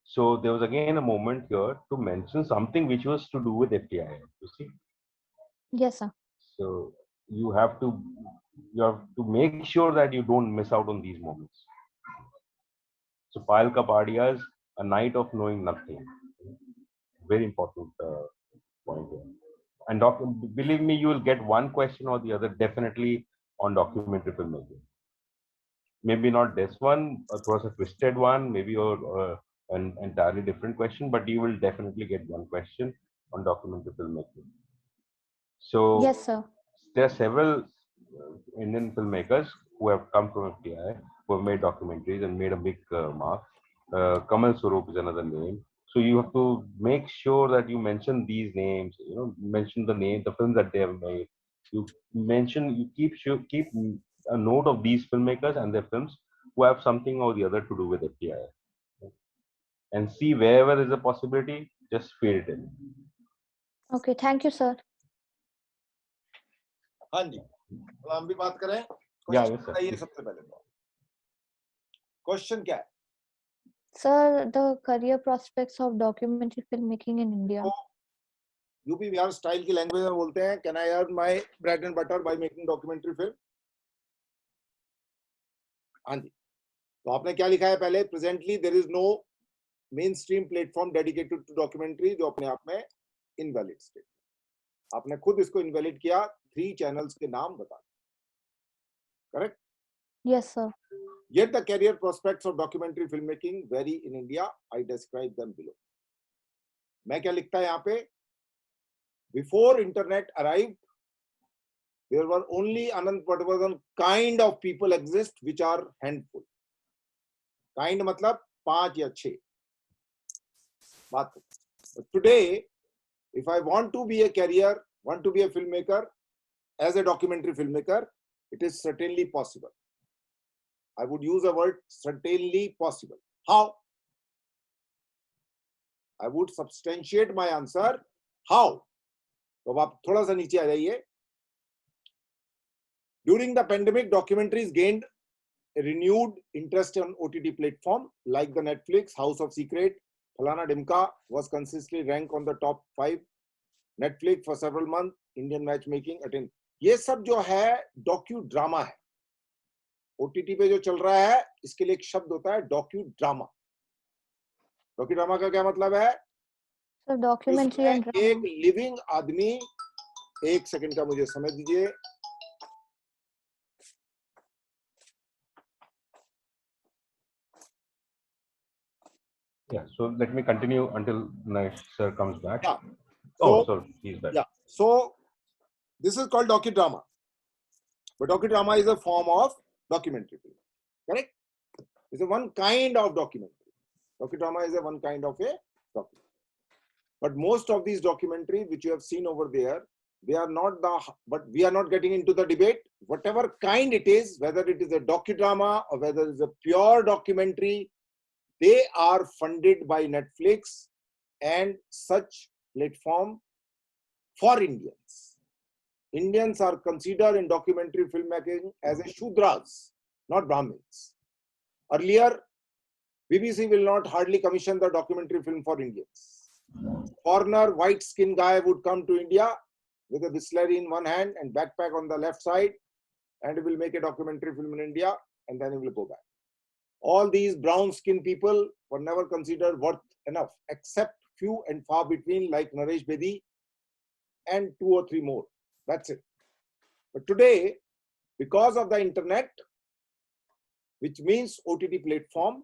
So there was again a moment here to mention something which was to do with FTI. You see, Yes, sir. so you have to make sure that you don't miss out on these moments. So Payal Kapadia's A Night of Knowing Nothing. Very important point here. And believe me, you will get one question or the other definitely on documentary filmmaking. Maybe not this one, it was a twisted one, maybe an entirely different question, but you will definitely get one question on documentary filmmaking. So Yes, sir. there are several Indian filmmakers who have come from FTI, who have made documentaries and made a big mark. Kamal Swaroop is another name. So you have to make sure that you mention these names. You know, mention the name, the films that they have made. You keep a note of these filmmakers and their films who have something or the other to do with FTI, and see wherever there is a possibility, just feed it in. Okay, thank you, sir. हाँ जी, तो हम भी बात करें. Yeah, Question yes, sir. बताइए सबसे पहले तो. Question क्या है? Sir, the career prospects of documentary filmmaking in India. UP Bihar style की लैंग्वेज में बोलते हैं, can I earn my bread and butter by making documentary film. हाँ जी, तो आपने क्या लिखा है पहले? Presently there is no mainstream platform dedicated to documentary, जो अपने आप में इनवैलिड स्टेट. आपने खुद इसको इनवैलिड किया. 3 चैनल्स के नाम बता. Correct? Yes, sir. Yet the career prospects of documentary filmmaking vary in India. I describe them below. मैं क्या लिखता है यहाँ पे? Before internet arrived, there were only Anand Patwardhan kind of people exist, which are handful. Kind मतलब 5 या 6. बात. But today, if I want to be a career, want to be a filmmaker, as a documentary filmmaker, it is certainly possible. I would use a word, certainly possible. How? I would substantiate my answer. How? तो अब आप थोड़ा सा नीचे आ जाइए. During the pandemic, documentaries gained a renewed interest on OTT platform like the Netflix, House of Secret, Falana Dimka was consistently ranked on the top 5. Netflix for several months, Indian matchmaking attend. ये सब जो है docu drama है. OTT पे जो चल रहा है, इसके लिए एक शब्द होता है डॉक्यू ड्रामा. डॉक्यू ड्रामा का क्या मतलब है? So documentary and इसमें एक drama. लिविंग आदमी, एक सेकंड का मुझे समय दीजिए. Yeah, so let me continue until Naresh sir comes back. Yeah. Oh, So, sorry, he's back. yeah. So this is called docudrama. But docudrama is a form of documentary film. Correct? It's a one kind of documentary. Docudrama is a one kind of a documentary. But most of these documentaries which you have seen over there, they are not the, but we are not getting into the debate. Whatever kind it is, whether it is a docudrama or whether it is a pure documentary, they are funded by Netflix and such platform for Indians. Indians are considered in documentary filmmaking as a Shudras, not Brahmins. Earlier, BBC will not hardly commission the documentary film for Indians. Foreigner, white-skinned guy would come to India with a Bisleri in one hand and backpack on the left side, and he will make a documentary film in India, and then he will go back. All these brown-skinned people were never considered worth enough, except few and far between, like Naresh Bedi and 2 or 3 more. That's it. But today, because of the internet, which means OTT platform,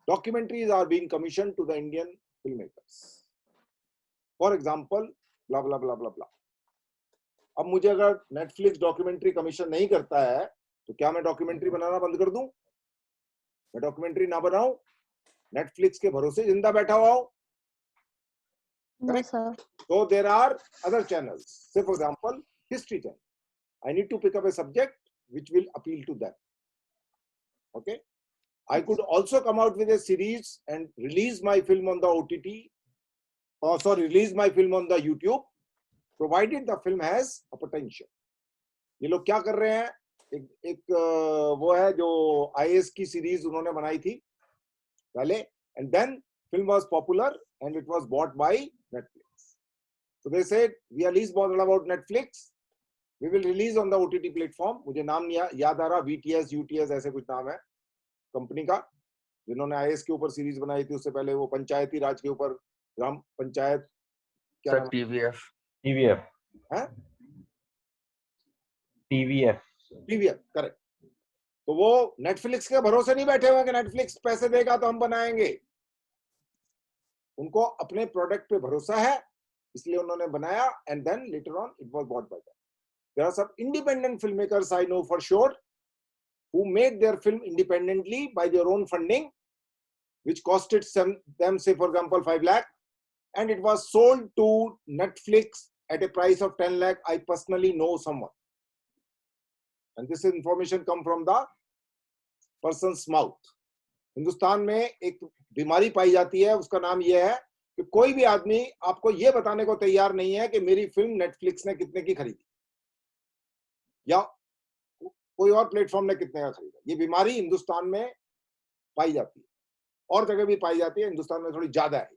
documentaries are being commissioned to the Indian filmmakers. For example, blah blah blah blah blah. अब मुझे अगर Netflix documentary commission नहीं करता है तो क्या मैं documentary बनाना बंद कर दूं? मैं डॉक्यूमेंट्री ना बनाऊं, नेटफ्लिक्स के भरोसे जिंदा बैठा हुआ हूं? No, sir. So there are other channels. Say for example, History Channel. I need to pick up a subject which will appeal to them. Okay. I could also come out with a series and release my film on the OTT, or sorry, release my film on the YouTube, provided the film has a potential. ये लोग क्या कर रहे हैं? एक वो है जो IAS की सीरीज उन्होंने बनाई थी पहले, and then film was popular and it was bought by Netflix. So they said we are least bothered about Netflix. We will release on the OTT platform. मुझे नाम नहीं याद आ रहा, VTS, UTS ऐसे कुछ नाम है कंपनी का, जिन्होंने IAS के ऊपर सीरीज बनाई थी. उससे पहले वो पंचायती राज के ऊपर, ग्राम पंचायत, क्या नाम? TVF. है? TVF, correct. तो वो नेटफ्लिक्स के भरोसे नहीं बैठे हुए कि नेटफ्लिक्स पैसे देगा तो हम बनाएंगे. उनको अपने प्रोडक्ट पे भरोसा है, इसलिए उन्होंने बनाया, and then later on it was bought by them. There are some independent filmmakers I know for sure who made their film independently by their own funding, which costed them, say for example 5 lakh, and it was sold to Netflix at a price of 10 lakh. I personally know someone, and this information come from the person's mouth. Hindustan में एक बीमारी पाई जाती है, उसका नाम यह है कि कोई भी आदमी आपको यह बताने को तैयार नहीं है कि मेरी फिल्म नेटफ्लिक्स ने कितने की खरीदी या कोई और प्लेटफॉर्म ने कितने का खरीदा. ये बीमारी हिंदुस्तान में पाई जाती है, और जगह भी पाई जाती है, हिंदुस्तान में थोड़ी ज्यादा है.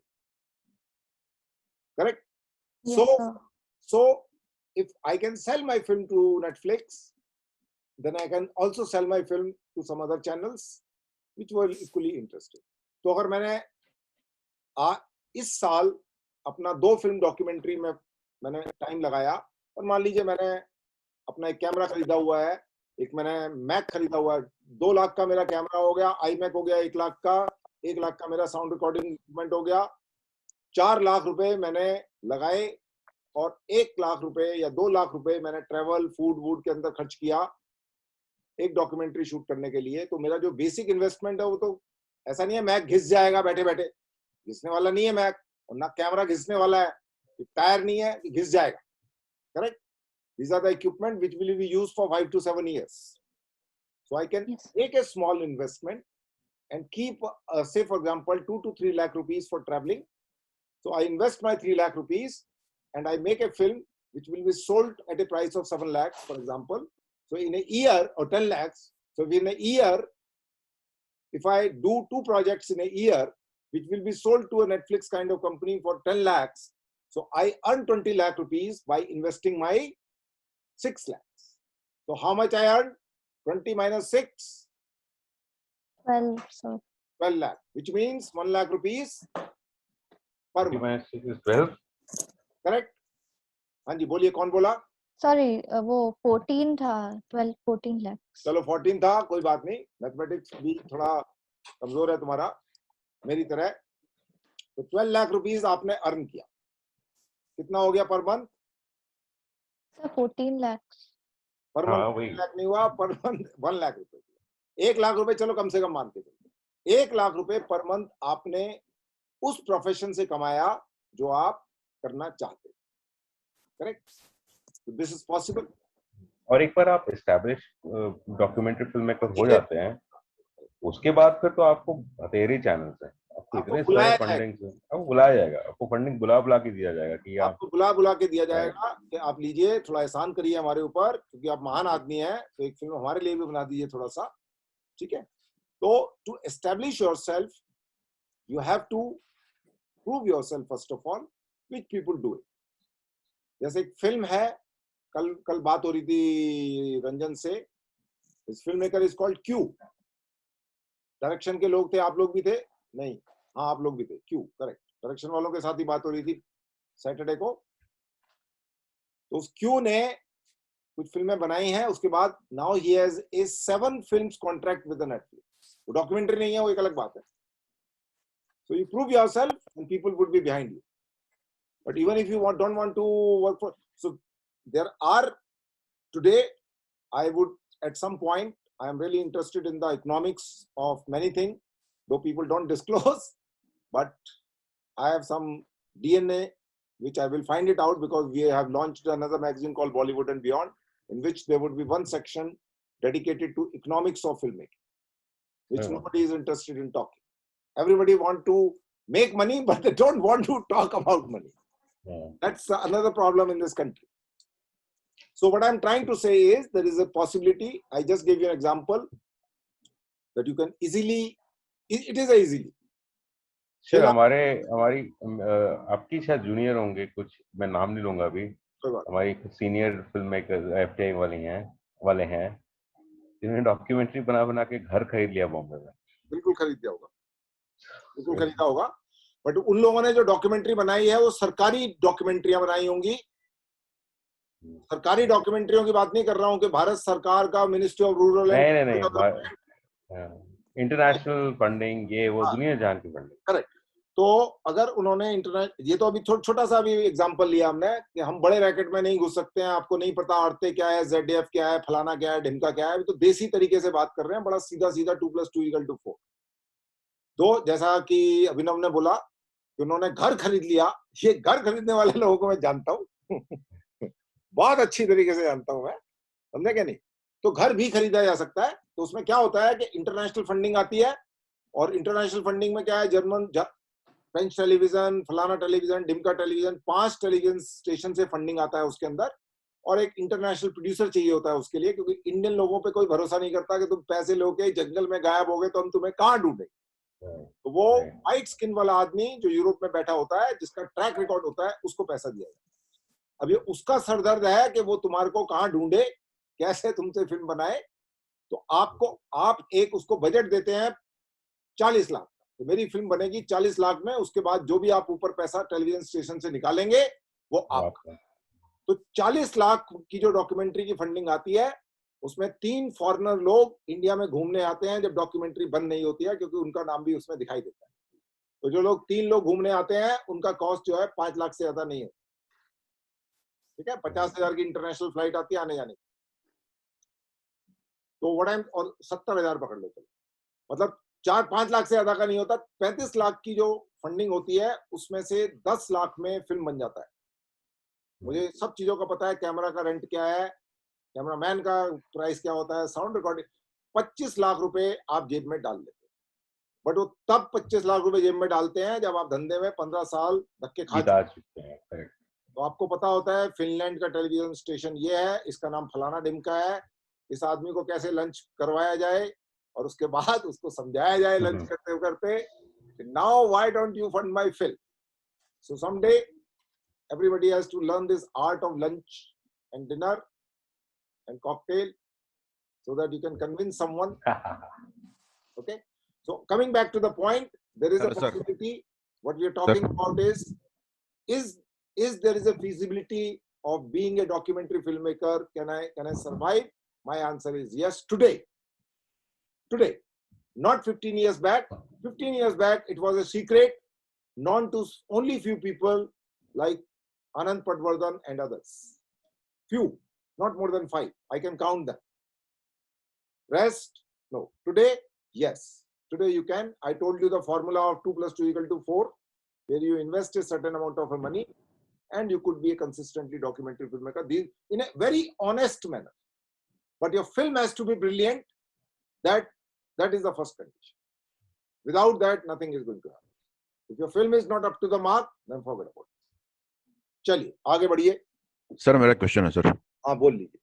Correct? So if I can sell my film to Netflix, then I can also sell my film to some other channels which were equally interested. तो अगर मैंने इस साल अपना 2 फिल्म डॉक्यूमेंट्री में मैंने टाइम लगाया, और मान लीजिए मैंने अपना एक कैमरा खरीदा हुआ है, एक मैंने मैक खरीदा हुआ है, 2 लाख का मेरा कैमरा हो गया, iMac हो गया 1 लाख का, 1 लाख का मेरा साउंड रिकॉर्डिंग इक्विपमेंट हो गया, 4 लाख रुपए मैंने लगाए, और 1 लाख रुपए या 2 लाख रुपए मैंने ट्रेवल फूड वूड के अंदर खर्च किया एक डॉक्यूमेंट्री शूट करने के लिए. तो मेरा जो बेसिक इन्वेस्टमेंट है वो तो ऐसा नहीं है मैक घिस जाएगा बैठे बैठे, घिसने वाला नहीं है मैक, और ना कैमरा घिसने वाला है, टायर नहीं है कि घिस जाएगा. Correct? These are the equipment which will be used for 5 to 7 years. So I can take a small investment and keep, say for example, 2 to 3 lakh rupees for traveling. So I invest my 3 lakh rupees and I make a film which will be sold at a price of 7 lakhs, for example. So in a year, or 10 lakhs, so in a year, if I do 2 projects in a year, which will be sold to a Netflix kind of company for 10 lakhs, so I earn 20 lakh rupees by investing my 6 lakhs. So how much I earn? 20 minus 6? 12, sir. 12 lakh, which means 1 lakh rupees per 20 month. minus 6 is 12. Correct? हाँ जी, बोलिए कौन बोला? Sorry, वो 14 था, 12, 14 lakhs. चलो 14 था, कोई बात नहीं, मैथमेटिक्स भी थोड़ा कमजोर है तुम्हारा मेरी तरह. तो 12 लाख रुपीस आपने अर्न किया, कितना हो गया per month? Sir, 14 lakhs. Per month 1 lakh नहीं हुआ, पर मंथ 1 लाख रुपए. 1 लाख रुपए चलो कम से कम मान के चलो, 1 लाख रुपए पर मंथ आपने उस प्रोफेशन से कमाया जो आप करना चाहते. करेक्ट? This is possible. और एक बार आप एस्टैब्लिश डॉक्यूमेंट्री फिल्म मेकर हो जाते हैं, उसके बाद फिर तो आपको बतेरे चैनल्स हैं, आपको इतने सारे फंडिंग से आपको बुलाया जाएगा, आपको फंडिंग बुला के दिया जाएगा कि आपको बुला के दिया जाएगा कि आप लीजिए, थोड़ा एहसान करिए हमारे ऊपर, क्योंकि आप महान आदमी हैं, तो एक फिल्म हमारे लिए भी बना दीजिए थोड़ा सा. ठीक है? तो to establish yourself you have to prove yourself first of all, which people do it. जैसे एक फिल्म है, कल बात हो रही थी रंजन से, इस film maker is called Q. Direction के लोग थे, आप लोग भी थे? नहीं, हाँ आप लोग भी थे. Q, correct. डायरेक्शन वालों के साथ ही बात हो रही थी सैटरडे को. तो उस क्यू ने कुछ फिल्में बनाई हैं, उसके बाद now he has a 7 films contract with the Netflix. वो डॉक्यूमेंट्री नहीं है, वो एक अलग बात है। So you prove yourself and people would be behind you. But even if you don't want to work for, so there are today, I would at some point, I am really interested in the economics of many things, though people don't disclose, but I have some DNA, which I will find it out because we have launched another magazine called Bollywood and Beyond, in which there would be one section dedicated to economics of filmmaking, which nobody is interested in talking. Everybody want to make money, but they don't want to talk about money. That's another problem in this country. So what I'm trying to say is there is a possibility. I just gave you an example that you can easily, it is easily. Sir हमारी आपकी शायद junior होंगे कुछ, मैं नाम नहीं लूंगा अभी, हमारी सीनियर फिल्म मेकर एफटीआई वाले हैं जिन्होंने डॉक्यूमेंट्री बना के घर खरीद लिया बॉम्बे में। बिल्कुल खरीद लिया होगा, बिल्कुल खरीदा होगा, बट उन लोगों ने जो डॉक्यूमेंट्री बनाई है वो सरकारी डॉक्यूमेंट्रियां बनाई होंगी। सरकारी डॉक्यूमेंट्रियों की बात नहीं कर रहा हूं कि भारत सरकार का मिनिस्ट्री ऑफ रूरल नहीं, इंटरनेशनल फंडिंग, ये वो दुनिया जान की फंडिंग। करेक्ट। तो अगर उन्होंने इंटरनेट, ये तो अभी छोटा सा भी एग्जांपल लिया हमने कि हम बड़े रैकेट में नहीं घुस सकते हैं, आपको नहीं पता आरते क्या है, ZDF क्या है, फलाना क्या है, ढिमका क्या है, तो देसी तरीके से बात कर रहे हैं, बड़ा सीधा 2+2=4। तो जैसा कि अभिनव ने बोला कि उन्होंने घर खरीद लिया, ये घर खरीदने वाले लोगों को मैं जानता हूँ बहुत अच्छी तरीके से जानता हूं मैं, समझे क्या नहीं। तो घर भी खरीदा जा सकता है। तो उसमें क्या होता है कि इंटरनेशनल फंडिंग आती है, और इंटरनेशनल फंडिंग में क्या है, जर्मन, फ्रेंच टेलीविजन, फलाना टेलीविजन, डिमका टेलीविजन, 5 टेलीविजन स्टेशन से फंडिंग आता है उसके अंदर, और एक इंटरनेशनल प्रोड्यूसर चाहिए होता है उसके लिए, क्योंकि इंडियन लोगों पे कोई भरोसा नहीं करता कि तुम पैसे लोगे जंगल में गायब हो गए तो हम तुम्हें कहाँ ढूंढे। तो वो व्हाइट स्किन वाला आदमी जो यूरोप में बैठा होता है, जिसका ट्रैक रिकॉर्ड होता है, उसको पैसा दिया जाता है। अभी उसका सरदर्द है कि वो तुम्हारे को कहाँ ढूंढे, कैसे तुमसे फिल्म बनाए। तो आप एक उसको बजट देते हैं 40 लाख, तो मेरी फिल्म बनेगी 40 लाख में, उसके बाद जो भी आप ऊपर पैसा टेलीविजन स्टेशन से निकालेंगे वो आपका। तो 40 लाख की जो डॉक्यूमेंट्री की फंडिंग आती है, उसमें 3 फॉरेनर लोग इंडिया में घूमने आते हैं जब डॉक्यूमेंट्री बंद नहीं होती है, क्योंकि उनका नाम भी उसमें दिखाई देता है। तो जो लोग 3 लोग घूमने आते हैं, उनका कॉस्ट जो है 5 लाख से ज्यादा नहीं है, ठीक है। 50,000 की इंटरनेशनल फ्लाइट आती है आने जाने, तो और 70,000 पकड़ लो, चलो, मतलब 4-5 लाख से ज्यादा का नहीं होता। 35 लाख की जो फंडिंग होती है, उसमें से 10 लाख में फिल्म बन जाता है। मुझे सब चीजों का पता है, कैमरा का रेंट क्या है, कैमरामैन का प्राइस क्या होता है, साउंड रिकॉर्डिंग। 25 लाख रुपए आप जेब में डाल लेते हैं, बट वो तब 25 लाख रुपए जेब में डालते हैं जब आप धंधे में 15 साल धक्के खा चुके हैं। तो आपको पता होता है फिनलैंड का टेलीविजन स्टेशन ये है, इसका नाम फलाना डिमका है, इस आदमी को कैसे लंच करवाया जाए, और उसके बाद उसको समझाया जाए लंच करते करते, now why don't you fund my film. So someday everybody has to learn this art of lunch and dinner and cocktail so that you can convince someone. Okay, so coming back to the point, there is a possibility. What we are talking about is there is a feasibility of being a documentary filmmaker. Can I survive? My answer is yes. Today, not 15 years back. 15 years back, it was a secret known to only few people like Anand Patwardhan and others. Few, not more than 5. I can count them. Rest, no. Today, yes. Today you can. I told you the formula of 2+2=4, where you invest a certain amount of money and you could be a consistently documentary filmmaker in a very honest manner. But your film has to be brilliant. That is the first condition. Without that, nothing is going to happen. If your film is not up to the mark, then forget about it. चलिए आगे बढ़िए। Sir मेरा question है sir. हाँ बोल लीजिए।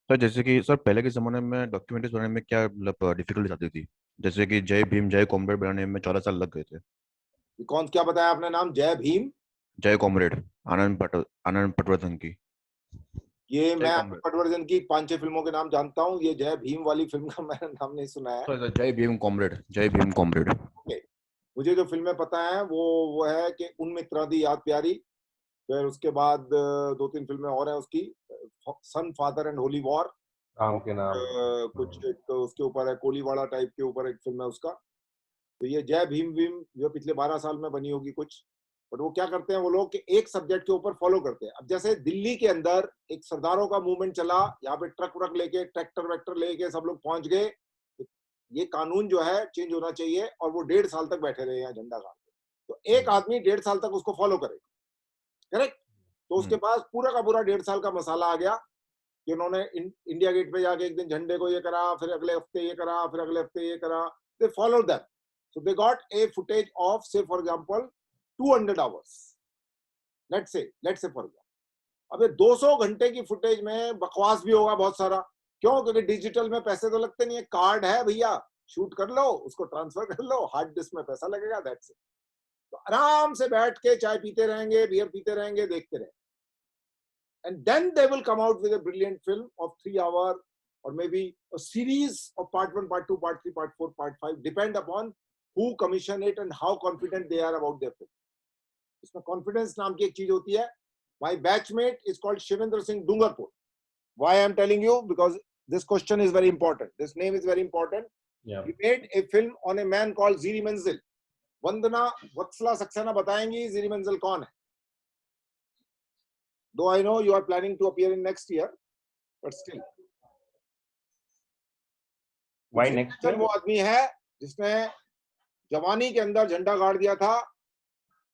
Sir जैसे कि सर पहले के जमाने में डॉक्यूमेंट्रीज बनाने में क्या मतलब डिफिकल्टीज आती थी, जैसे कि जय भीम जय कॉमरेड बनाने में 14 साल लग गए थे। कौन, क्या बताया आपने नाम? जय भीम जय कॉमरेड, आनंद पटवर्धन की। ये मैं पटवर्धन की 5-6 फिल्मों के नाम जानता हूँ, ये जय भीम वाली फिल्म का मैंने नाम नहीं सुना है। सर जय भीम कॉमरेड। मुझे जो फिल्में पता है वो है कि उन मित्रादि याद प्यारी, फिर उसके बाद 2-3 फिल्में और हैं उसकी, सन father and holy war, Ram के नाम। कुछ एक उसके ऊपर है, कोलीवाड़ा टाइप के ऊपर एक फिल्म है उसका। तो ये जय भीम भीम जो पिछले 12 साल में बनी होगी कुछ, बट वो क्या करते हैं वो लोग कि एक सब्जेक्ट के ऊपर फॉलो करते हैं। अब जैसे दिल्ली के अंदर एक सरदारों का मूवमेंट चला, यहाँ पे ट्रक व्रक लेके ट्रैक्टर वैक्टर लेके सब लोग पहुंच गए, ये कानून जो है चेंज होना चाहिए, और वो 1.5 साल तक बैठे रहे यहाँ झंडा गाड़ के। तो एक आदमी 1.5 साल तक उसको फॉलो करेगा, करेक्ट? तो उसके पास पूरा का पूरा 1.5 साल का मसाला आ गया कि उन्होंने इंडिया गेट पे जाके एक दिन झंडे को ये करा, फिर अगले हफ्ते ये करा, फिर अगले हफ्ते ये करा। They follow that, so they got a footage of say for example 200 hours, let's say for example. अब ये 200 घंटे की फुटेज में बकवास भी होगा बहुत सारा। क्यों? क्योंकि डिजिटल में पैसे तो लगते नहीं है, कार्ड है भैया, शूट कर लो, उसको ट्रांसफर कर लो, हार्ड डिस्क में पैसा लगेगा, दैट्स इट। तो आराम से बैठ के चाय पीते रहेंगे, बियर पीते रहेंगे, देखते रहेंगे, and then they will come out with a brilliant film of 3 hours, or maybe a series of part 1, part 2, part 3, part 4, part 5, depend upon who commission it and how confident they are about their film. इसमें confidence नाम की एक चीज होती है। My batchmate is called Shivendra Singh Dungarpur. Why I am telling you? Because this question is very important. This name is very important. Yeah. He made a film on a man called Ziri Manzil. वंदना वत्सला सक्सेना बताएंगी जीरी मंजिल कौन है। Though I know you are planning to appear in next year, but still. Why next year? वो आदमी है जिसने जवानी के अंदर झंडा गाड़ दिया था,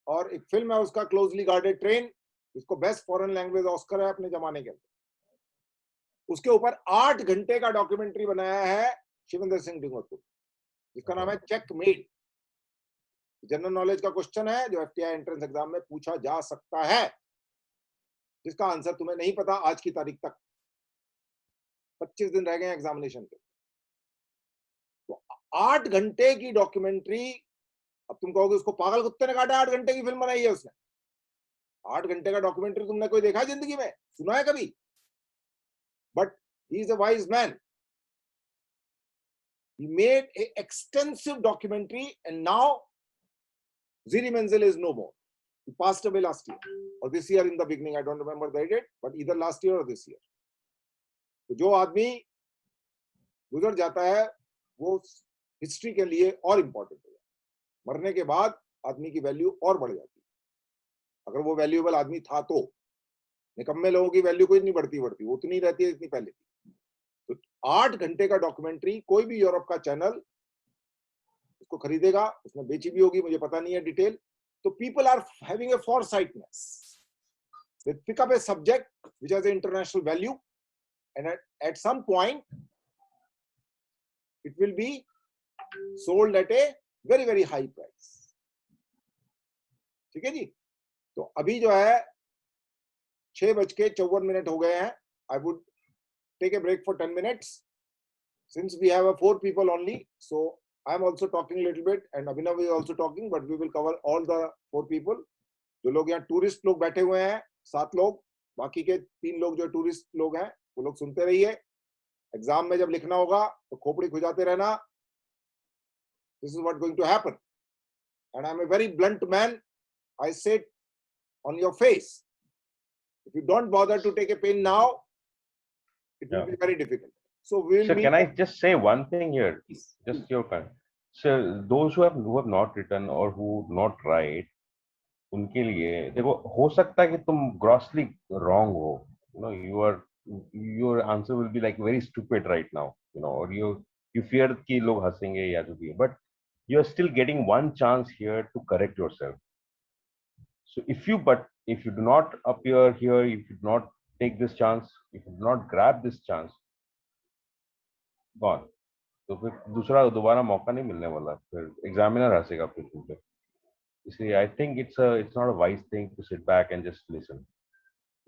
और एक फिल्म है उसका क्लोजली गार्डेड ट्रेन, जिसको बेस्ट फॉरेन लैंग्वेज ऑस्कर है अपने जमाने के अंदर। उसके ऊपर 8 घंटे का डॉक्यूमेंट्री बनाया है शिवेंद्र सिंह डूंगरपुर, जिसका नाम है चेकमेट। जनरल नॉलेज का क्वेश्चन है जो एफटीआई एंट्रेंस एग्जाम में पूछा जा सकता है, जिसका आंसर तुम्हें नहीं पता आज की तारीख तक। 25 दिन रह गए एग्जामिनेशन के। तो 8 घंटे की डॉक्यूमेंट्री, अब तुम कहोगे उसको पागल कुत्ते ने काटा, 8 घंटे की फिल्म बनाई है उसने। 8 घंटे का डॉक्यूमेंट्री तुमने कोई देखा है जिंदगी में? सुना है कभी? But he is a wise man, he made a extensive documentary, and now Ziri Menzel is no more. He passed away last year or this year in the beginning, I don't remember the date, but either last year or this year. तो जो आदमी गुजर जाता है वो history के लिए और इंपॉर्टेंट हो जाता है। मरने के बाद आदमी की वैल्यू और बढ़ जाती है, अगर वो वैल्यूएबल आदमी था तो। निकम्मे लोगों की वैल्यू कोई नहीं बढ़ती, वो उतनी रहती है जितनी पहले थी। तो 8 घंटे का डॉक्यूमेंट्री कोई भी यूरोप का चैनल उसको खरीदेगा, उसने बेची भी होगी, मुझे पता नहीं है डिटेल। तो people are having a foresightness, they pick up a subject which has a international value, and at some point it will be sold at a very very high price. ठीक है जी? तो अभी जो है 6:54 हो गए हैं। I would take a break for 10 minutes since we have 4 people only, so I am also talking a little bit and Abhinav is also talking, but we will cover all the 4 people. जो लोग यहाँ tourist लोग बैठे हुए हैं 7 लोग, बाकी के 3 लोग जो टूरिस्ट लोग हैं वो लोग सुनते रहिए। एग्जाम में जब लिखना होगा तो खोपड़ी खुजाते रहना। This is what going to happen, and I am a very blunt man. I say it on your face. If you don't bother to take a pen now, it will be very difficult. So we will So meet. can I just say one thing here? Just your kind. So those who have not written or who not write, उनके लिए देखो, हो सकता है कि तुम grossly wrong हो, your answer will be like very stupid right now, or you fear कि लोग हंसेंगे या जो भी, but you are still getting one chance here to correct yourself. So if you do not appear here, if you do not take this chance, if you do not grab this chance, gone. तो फिर दोबारा मौका नहीं मिलने वाला, फिर examiner हंसेगा फिर तुम पे। इसलिए I think it's not a wise thing to sit back and just listen.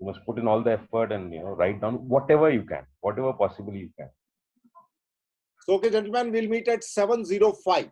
You must put in all the effort and write down whatever you can, whatever possibly you can. So okay, gentlemen, we'll meet at 7:05.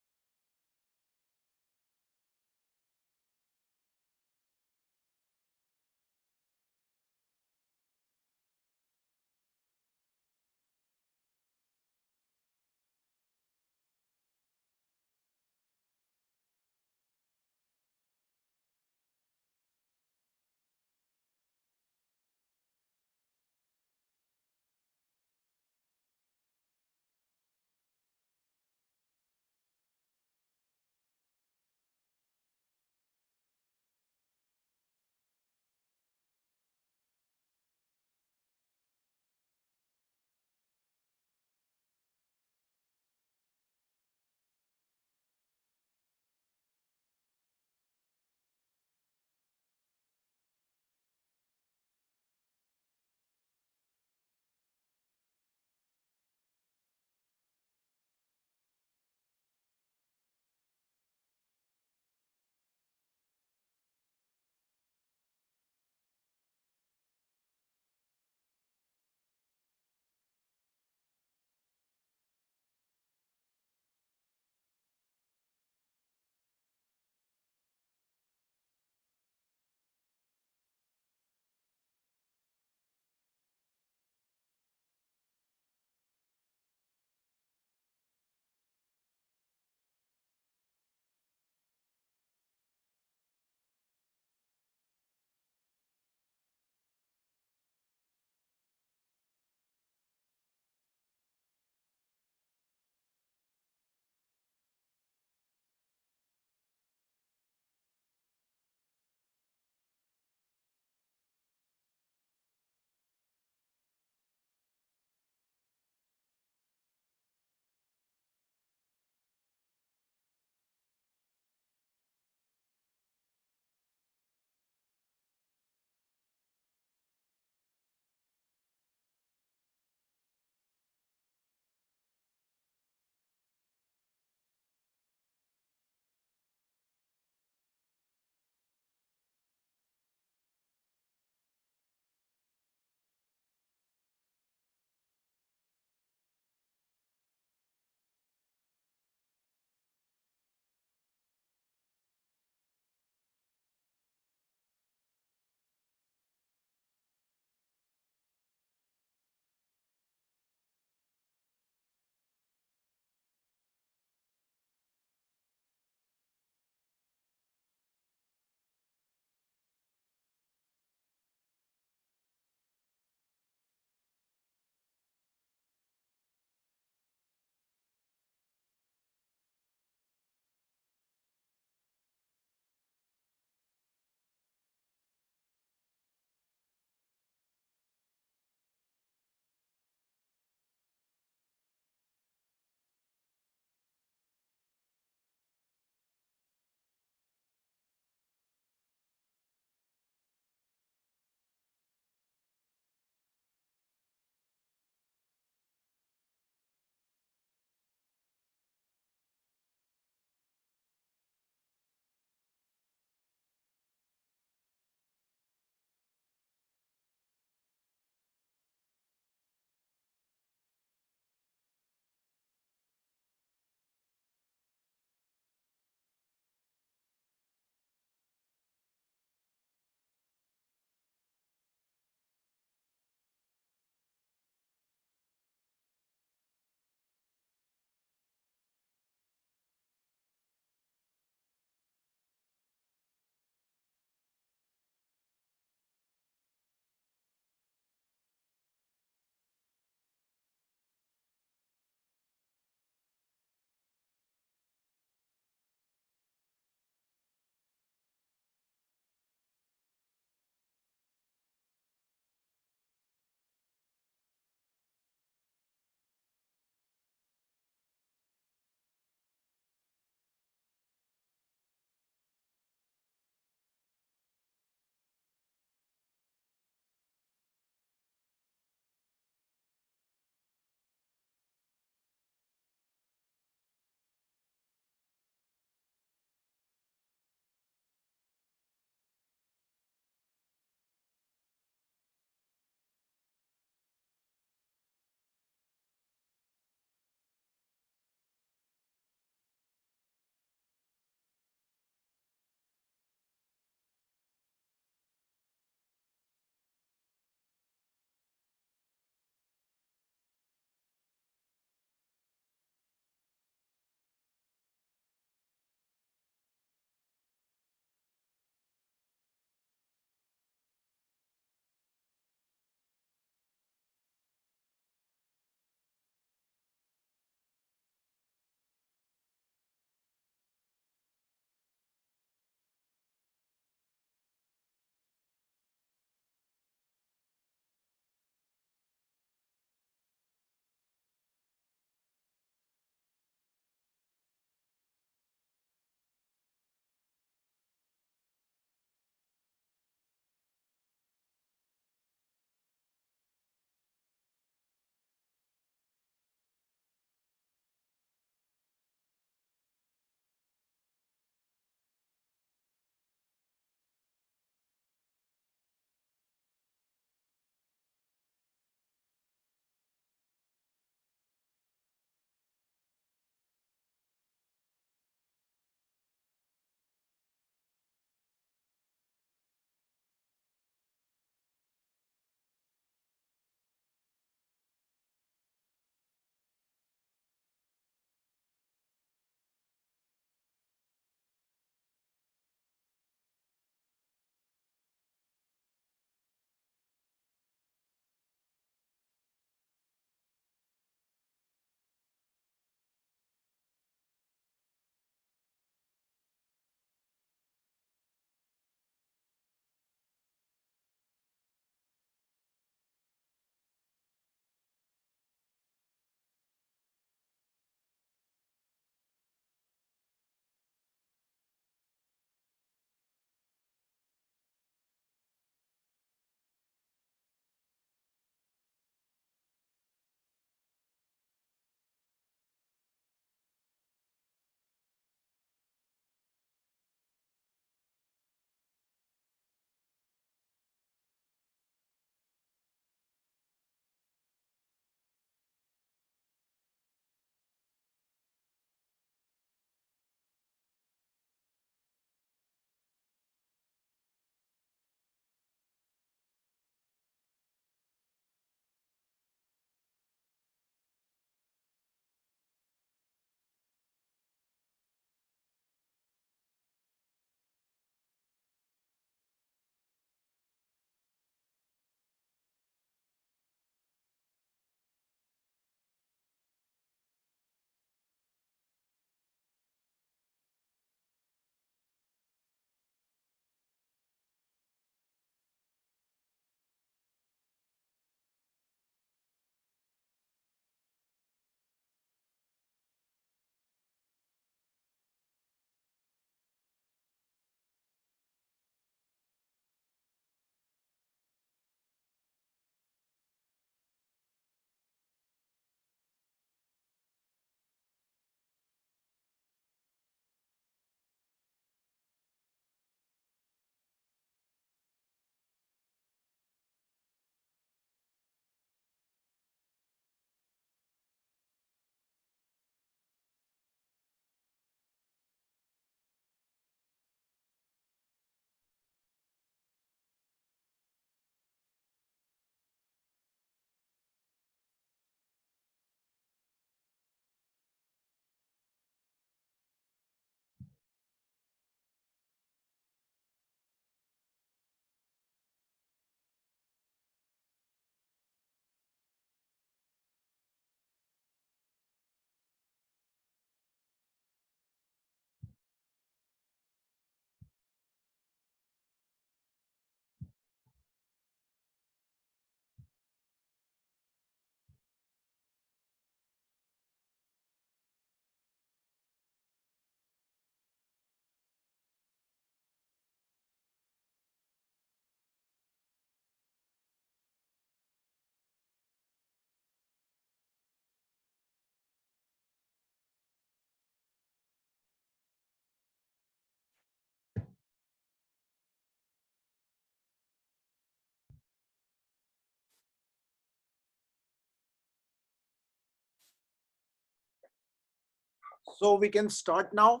So we can start now.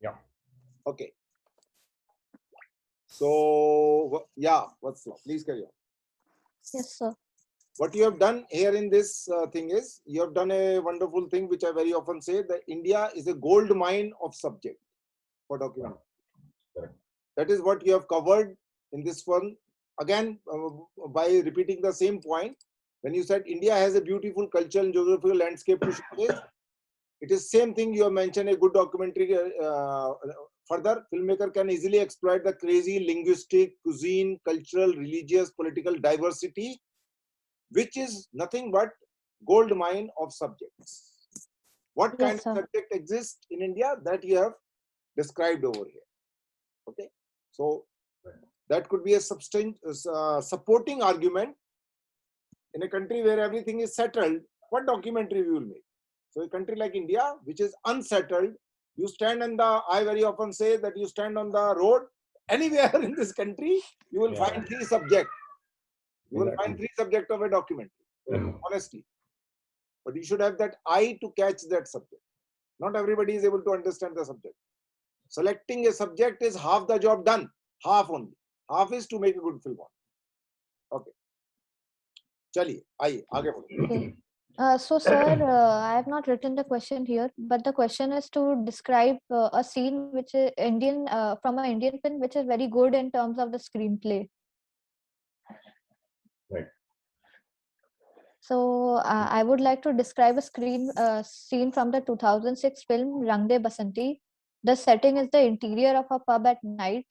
Yeah. Okay. So yeah, please carry on. Yes, sir. What you have done here in this thing is, you have done a wonderful thing, which I very often say, that India is a gold mine of subject for documentary. Correct. That is what you have covered in this one. Again, by repeating the same point, when you said India has a beautiful cultural and geographical landscape to showcase, it is same thing you have mentioned, a good documentary. Further, filmmaker can easily exploit the crazy linguistic, cuisine, cultural, religious, political diversity, which is nothing but gold mine of subjects. What kind Yes, of sir. subject exists in India that you have described over here? Okay, so that could be a supporting argument. In a country where everything is settled, what documentary we will make? So a country like India, which is unsettled, you stand on the, I very often say that you stand on the road, anywhere in this country, you will find three subjects. You will find three subjects of a documentary, honestly. But you should have that eye to catch that subject. Not everybody is able to understand the subject. Selecting a subject is half the job done, half only. Half is to make a good film. Okay. Chaliye, aaiye, aage badho. Okay. So, sir, I have not written the question here, but the question is to describe a scene which is Indian from an Indian film, which is very good in terms of the screenplay. Right. So, I would like to describe a scene from the 2006 film Rang De Basanti. The setting is the interior of a pub at night.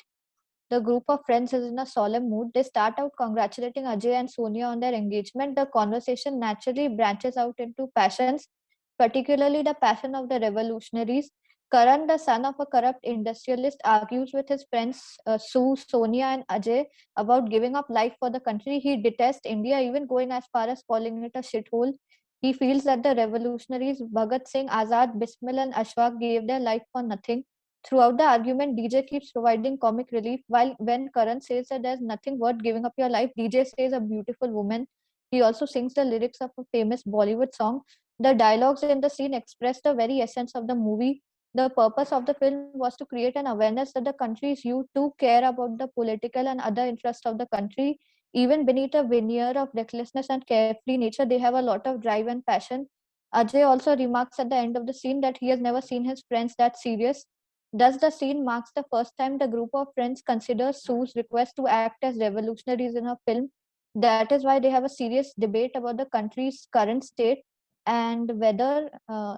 The group of friends is in a solemn mood. They start out congratulating Ajay and Sonia on their engagement. The conversation naturally branches out into passions, particularly the passion of the revolutionaries. Karan, the son of a corrupt industrialist, argues with his friends Sue, Sonia, and Ajay about giving up life for the country. He detests India, even going as far as calling it a shithole. He feels that the revolutionaries Bhagat Singh, Azad, Bismil, and Ashfaq gave their life for nothing. Throughout the argument, DJ keeps providing comic relief, while when Karan says that there's nothing worth giving up your life, DJ says a beautiful woman. He also sings the lyrics of a famous Bollywood song. The dialogues in the scene express the very essence of the movie. The purpose of the film was to create an awareness that the country's youth too care about the political and other interests of the country. Even beneath a veneer of recklessness and carefree nature, they have a lot of drive and passion. Ajay also remarks at the end of the scene that he has never seen his friends that serious. Thus, the scene marks the first time the group of friends considers Sue's request to act as revolutionaries in her film. That is why they have a serious debate about the country's current state and whether,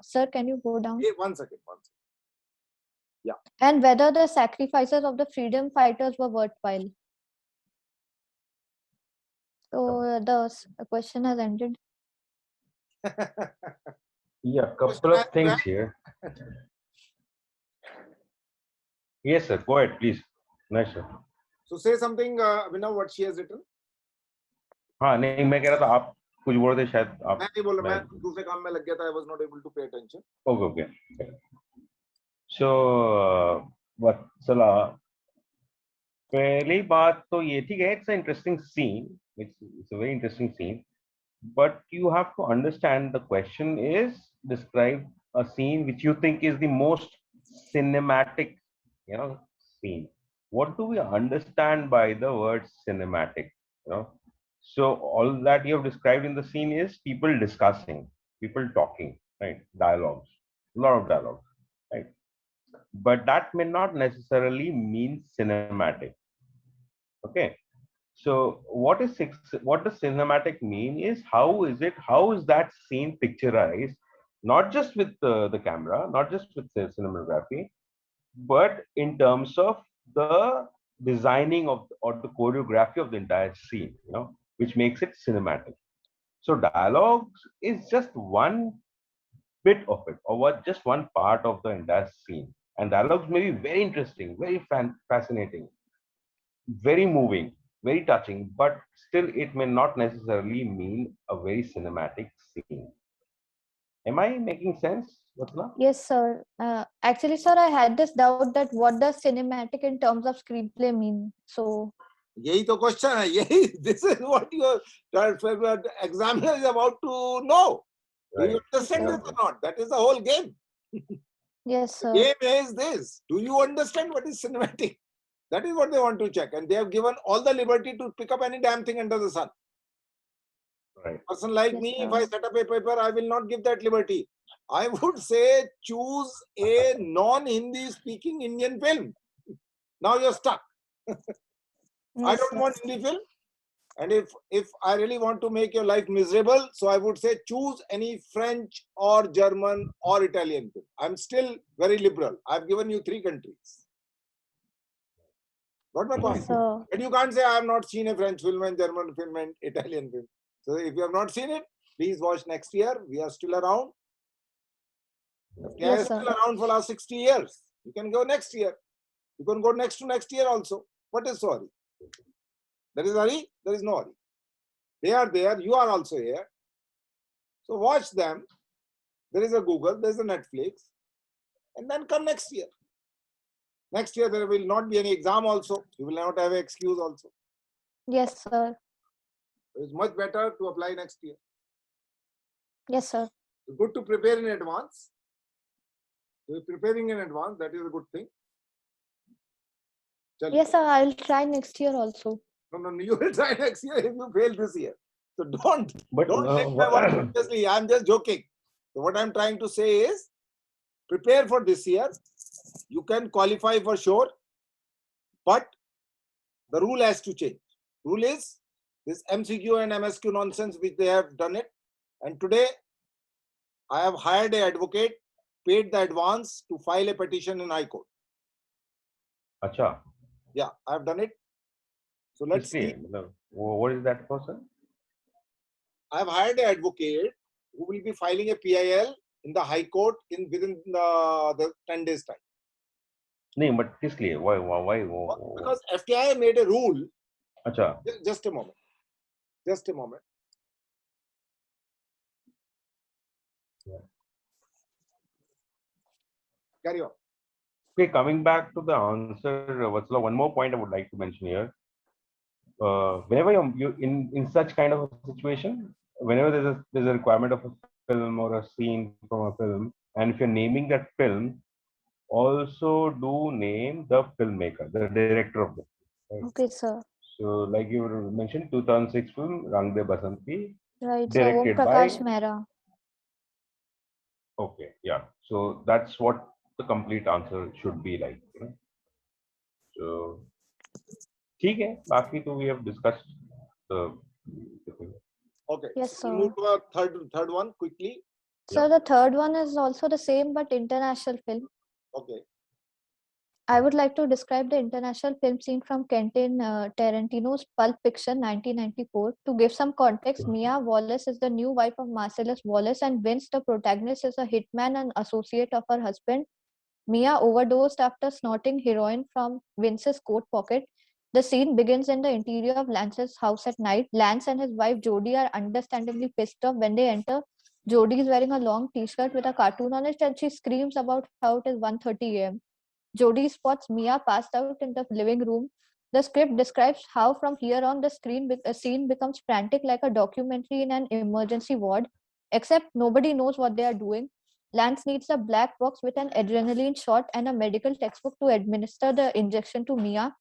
sir, can you go down? Hey, one second. Yeah. And whether the sacrifices of the freedom fighters were worthwhile. So the question has ended. Yeah, couple of things here. Yes, sir. Go ahead, please. Nice, sir. So say something, Abhinav, what she has written. हाँ नहीं मैं कह रहा था आप कुछ बोल रहे शायद आप मैं नहीं बोल रहा, मैं दूसरे काम में लग गया था. I was not able to pay attention. Okay. So वत्सला पहली बात तो ये ठीक है, it's an interesting scene. It's a very interesting scene. But you have to understand the question is describe a scene which you think is the most cinematic, scene. What do we understand by the word cinematic? So all that you have described in the scene is people discussing, people talking, right? Dialogues, a lot of dialogues, right? But that may not necessarily mean cinematic. Okay. So what does cinematic mean is how is that scene picturized, not just with the camera, not just with the cinematography, but in terms of the designing of or the choreography of the entire scene, which makes it cinematic. So dialogues is just one bit of it, or just one part of the entire scene. And dialogues may be very interesting, very fascinating, very moving, very touching, but still it may not necessarily mean a very cinematic scene. Am I making sense, Vatla? Yes, sir. Actually, sir, I had this doubt that what does cinematic in terms of screenplay mean? So यही तो question है. This is what your examiner is about to know. Do you understand this or not? That is the whole game. Yes, The sir. game is this. Do you understand what is cinematic? That is what they want to check. And they have given all the liberty to pick up any damn thing under the sun. Right. A person like Yes, me, if sir. I set up a paper, I will not give that liberty. I would say choose a non-Hindi speaking Indian film. Now you're stuck. I Yes, don't sir. want Hindi film. And if I really want to make your life miserable, so I would say choose any French or German or Italian film. I'm still very liberal. I've given you 3 countries. Got my point? Yes, sir. But you can't say I have not seen a French film and German film and Italian film. So if you have not seen it, please watch next year. We are still around. FTI Yes, is sir. still around for last 60 years. You can go next year. You can go next to next year also. What is sorry? There is hurry? There is no hurry. They are there. You are also here. So watch them. There is a Google. There is a Netflix. And then come next year. Next year there will not be any exam also. You will not have an excuse also. Yes, sir. It's much better to apply next year. Yes, sir. It's good to prepare in advance. So preparing in advance, that is a good thing. Chalo. Yes, sir. I'll try next year also. No, you will try next year if you fail this year. So don't But take my word seriously. I'm just joking. So what I'm trying to say is prepare for this year. You can qualify for sure, but the rule has to change. Rule is this MCQ and MSQ nonsense which they have done it. And today I have hired an advocate, paid the advance to file a petition in High Court. Acha. Yeah, I have done it. So let's see. What is that person? I have hired an advocate who will be filing a PIL in the High Court within the 10 days time. No, but किस लिए? Why? Because FTI made a rule. Acha. Just a moment. Just a moment. Yeah. Carry on. Okay, coming back to the answer, Vatsala, one more point I would like to mention here. Whenever you in such kind of a situation, whenever there's a requirement of a film or a scene from a film, and if you're naming that film, also do name the filmmaker, the director of the film. Right? Okay, sir. So, like you mentioned, 2006 film Rang De Basanti, Right, so Om directed Prakash by. Mehra. Okay, yeah. So that's what the complete answer should be like. So, ठीक है. बाकी तो we have discussed the thing. Okay. Yes, So sir. we'll move to our third one quickly. So the third one is also the same but international film. Okay. I would like to describe the international film scene from Quentin Tarantino's Pulp Fiction 1994. To give some context, Mia Wallace is the new wife of Marcellus Wallace, and Vince, the protagonist, is a hitman and associate of her husband. Mia overdosed after snorting heroin from Vince's coat pocket. The scene begins in the interior of Lance's house at night. Lance and his wife Jodie are understandably pissed off when they enter. Jodie is wearing a long t-shirt with a cartoon on it, and she screams about how it is 1:30 a.m. Jodie spots Mia passed out in the living room. The script describes how from here on the scene becomes frantic like a documentary in an emergency ward, except nobody knows what they are doing. Lance needs a black box with an adrenaline shot and a medical textbook to administer the injection to Mia.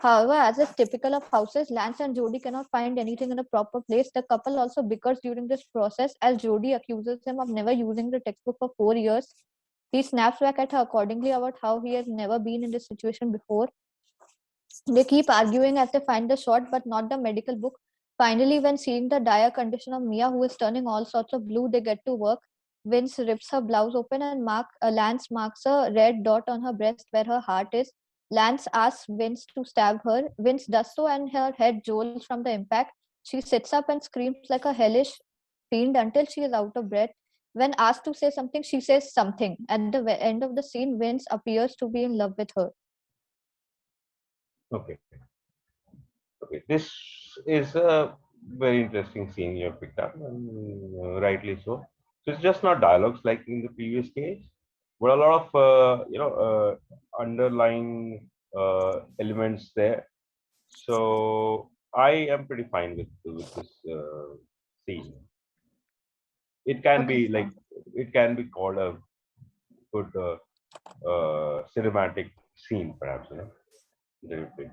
However, as is typical of houses, Lance and Jodie cannot find anything in a proper place. The couple also bickers during this process as Jodie accuses him of never using the textbook for 4 years. He snaps back at her accordingly about how he has never been in this situation before. They keep arguing as they find the shot, but not the medical book. Finally, when seeing the dire condition of Mia, who is turning all sorts of blue, they get to work. Vince rips her blouse open and Lance marks a red dot on her breast where her heart is. Lance asks Vince to stab her. Vince does so, and her head jolts from the impact. She sits up and screams like a hellish fiend until she is out of breath. When asked to say something, she says something. At the end of the scene, Vince appears to be in love with her. Okay. Okay. This is a very interesting scene you have picked up, and rightly so. So it's just not dialogues like in the previous case, but a lot of underlying elements there. So I am pretty fine with this scene. It can Okay, be sir. like it can be called a good cinematic scene, perhaps, you know. Directly.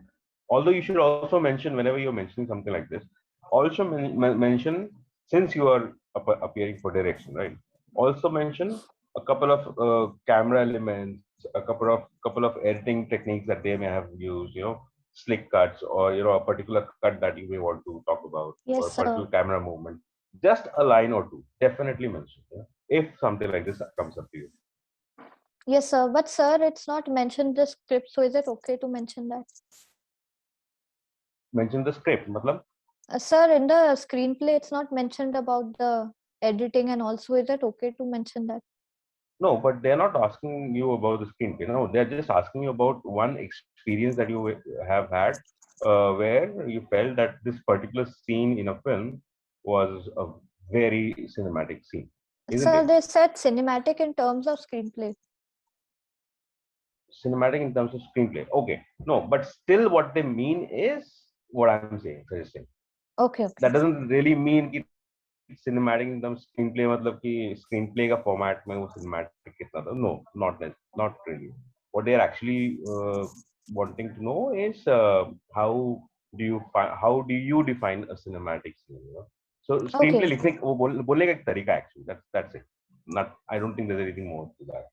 Although you should also mention whenever you're mentioning something like this, also mention, since you are appearing for direction, right? Also mention a couple of camera elements, a couple of editing techniques that they may have used, you know, slick cuts, or you know, a particular cut that you may want to talk about, or a Yes, particular sir. camera movement. Just a line or two, definitely mention, yeah? If something like this comes up to you. Yes, sir. But sir, it's not mentioned in the script, so is it okay to mention that? Mention the script, matlab? Sir, in the screenplay, it's not mentioned about the editing, and also is it okay to mention that? No, but they're not asking you about the screenplay. No, they're just asking you about one experience that you have had, where you felt that this particular scene in a film was a very cinematic scene, isn't Sir, it? they said cinematic in terms of screenplay. Cinematic in terms of screenplay. Okay, no, but still, what they mean is what I'm saying, suggesting. Okay, That okay. doesn't really mean कि cinematic in terms of screenplay मतलब कि screenplay का format में वो cinematic कितना था. No, not really. What they are actually wanting to know is how how do you define a cinematic scene, you know? So Okay. screenplay लिखने वो बोलने का एक तरीका actually. That's it. Not, I don't think there's anything more to that.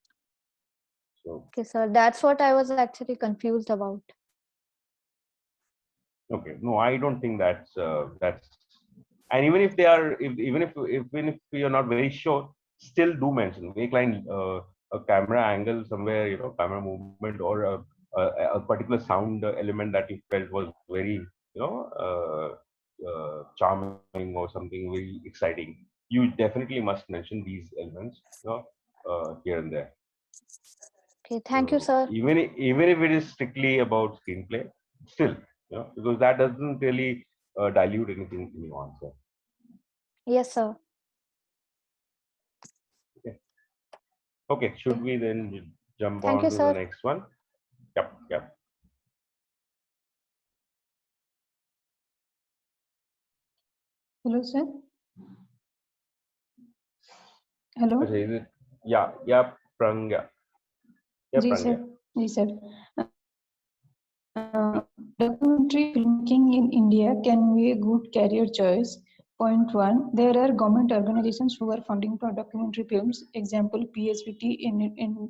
So Okay, sir. That's what I was actually confused about. okay, no, I don't think that's. And even if they are, even if you're not very sure, still do mention. Make line a camera angle somewhere, you know, camera movement, or a particular sound element that you felt was very, you know, charming or something very exciting. You definitely must mention these elements, you know, here and there. Okay, thank you, sir. Even if it is strictly about screenplay, still, you know, because that doesn't really dilute anything in your answer. Yes, sir. Okay, should Okay. we then jump Thank on you, to the sir. next one? Yep, yep. Hello, sir. Hello. Okay, is it? Yeah, yeah, Prangya. Yeah, जी Prangya. Sir, जी sir. Documentary filmmaking in India can be a good career choice. Point one, there are government organizations who are funding for documentary films. Example, PSVT in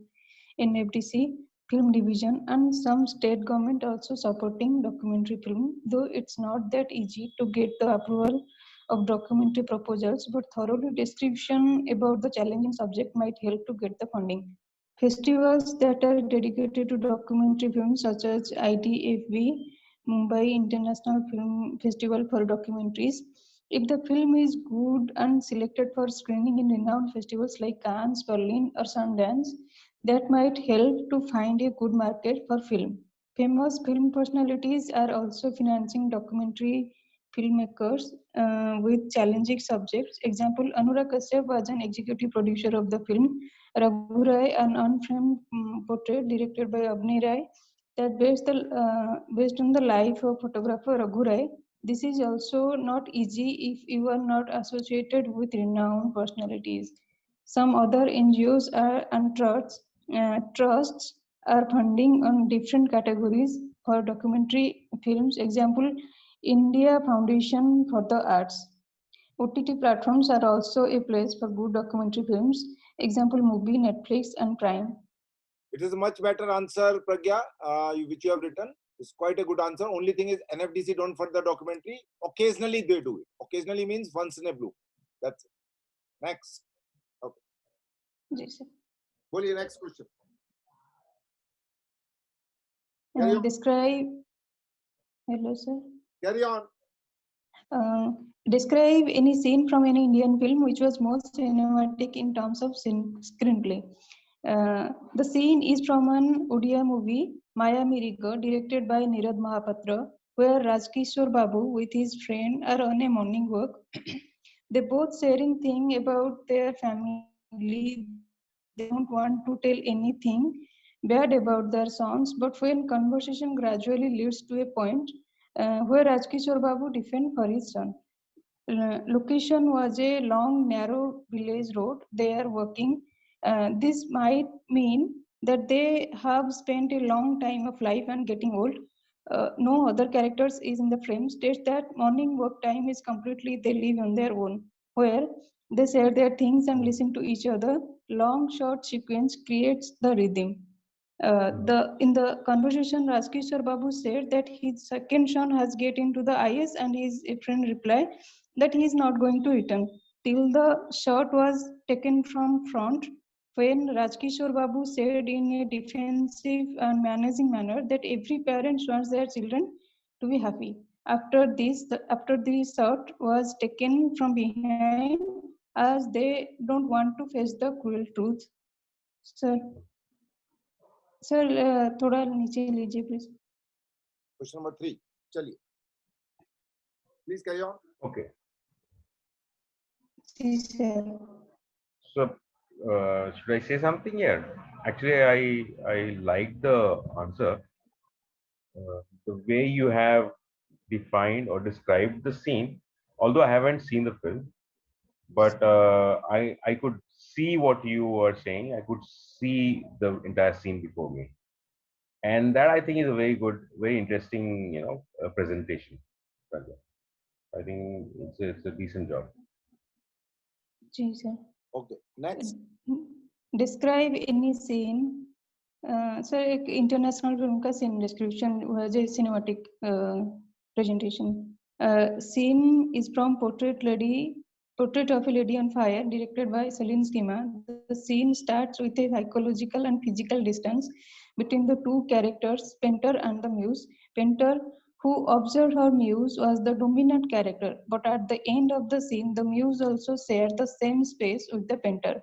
NFDC film division, and some state government also supporting documentary film. Though it's not that easy to get the approval of documentary proposals, but thorough description about the challenging subject might help to get the funding. Festivals that are dedicated to documentary films such as IDFB, Mumbai International Film Festival for Documentaries. If the film is good and selected for screening in renowned festivals like Cannes, Berlin or Sundance, that might help to find a good market for film. Famous film personalities are also financing documentary filmmakers with challenging subjects. Example, Anurag Kashyap was an executive producer of the film Raghu Rai, an unframed portrait directed by Abney Rai that based on the life of photographer Raghu Rai. This is also not easy if you are not associated with renowned personalities. Some other NGOs and trusts are funding on different categories for documentary films. Example, India Foundation for the Arts. OTT platforms are also a place for good documentary films. Example, Movie, Netflix, and Prime. It is a much better answer, Pragya, which you have written. It's quite a good answer. Only thing is NFDC don't fund the documentary. Occasionally they do it. Occasionally means once in a blue. That's it. Next. Okay. Yes, sir. Bolliye, next question. Carry on. Describe. Hello, sir. Carry on. Describe any scene from any Indian film which was most cinematic in terms of screenplay. The scene is from an Odia movie, Maya Miriga, directed by Nirad Mahapatra, where Rajkishore Babu with his friend are on a morning walk. They both sharing thing about their family. They don't want to tell anything bad about their sons, but when conversation gradually leads to a point where Rajkishore Babu defend for his son. Location was a long, narrow village road. They are walking. This might mean that they have spent a long time of life and getting old. No other characters is in the frame. States that morning work time is completely they live on their own, where they share their things and listen to each other. Long short sequence creates the rhythm. In the conversation, Rajkishore Babu said that his second son has get into the IS, and his friend replied that he is not going to return till the shot was taken from front. When Rajkishore Babu said in a defensive and managing manner that every parent wants their children to be happy. After the shot was taken from behind, as they don't want to face the cruel truth. Sir, थोड़ा नीचे लीजिए please. Question number 3. चलिए. Please carry on. Okay. जी sir. So, should I say something here? Actually, I like the answer. The way you have defined or described the scene, although I haven't seen the film, but I could see what you were saying. I could see the entire scene before me, and that I think is a very good, very interesting, presentation. I think it's a decent job. जी sir. Okay. Next. Describe any scene. Sir, एक international film का scene description जो cinematic presentation. Scene is from Portrait of a Lady on Fire, directed by Celine Sciamma. The scene starts with a psychological and physical distance between the two characters, Painter and the Muse. Painter, who observed her muse, was the dominant character, but at the end of the scene, the muse also shared the same space with the painter.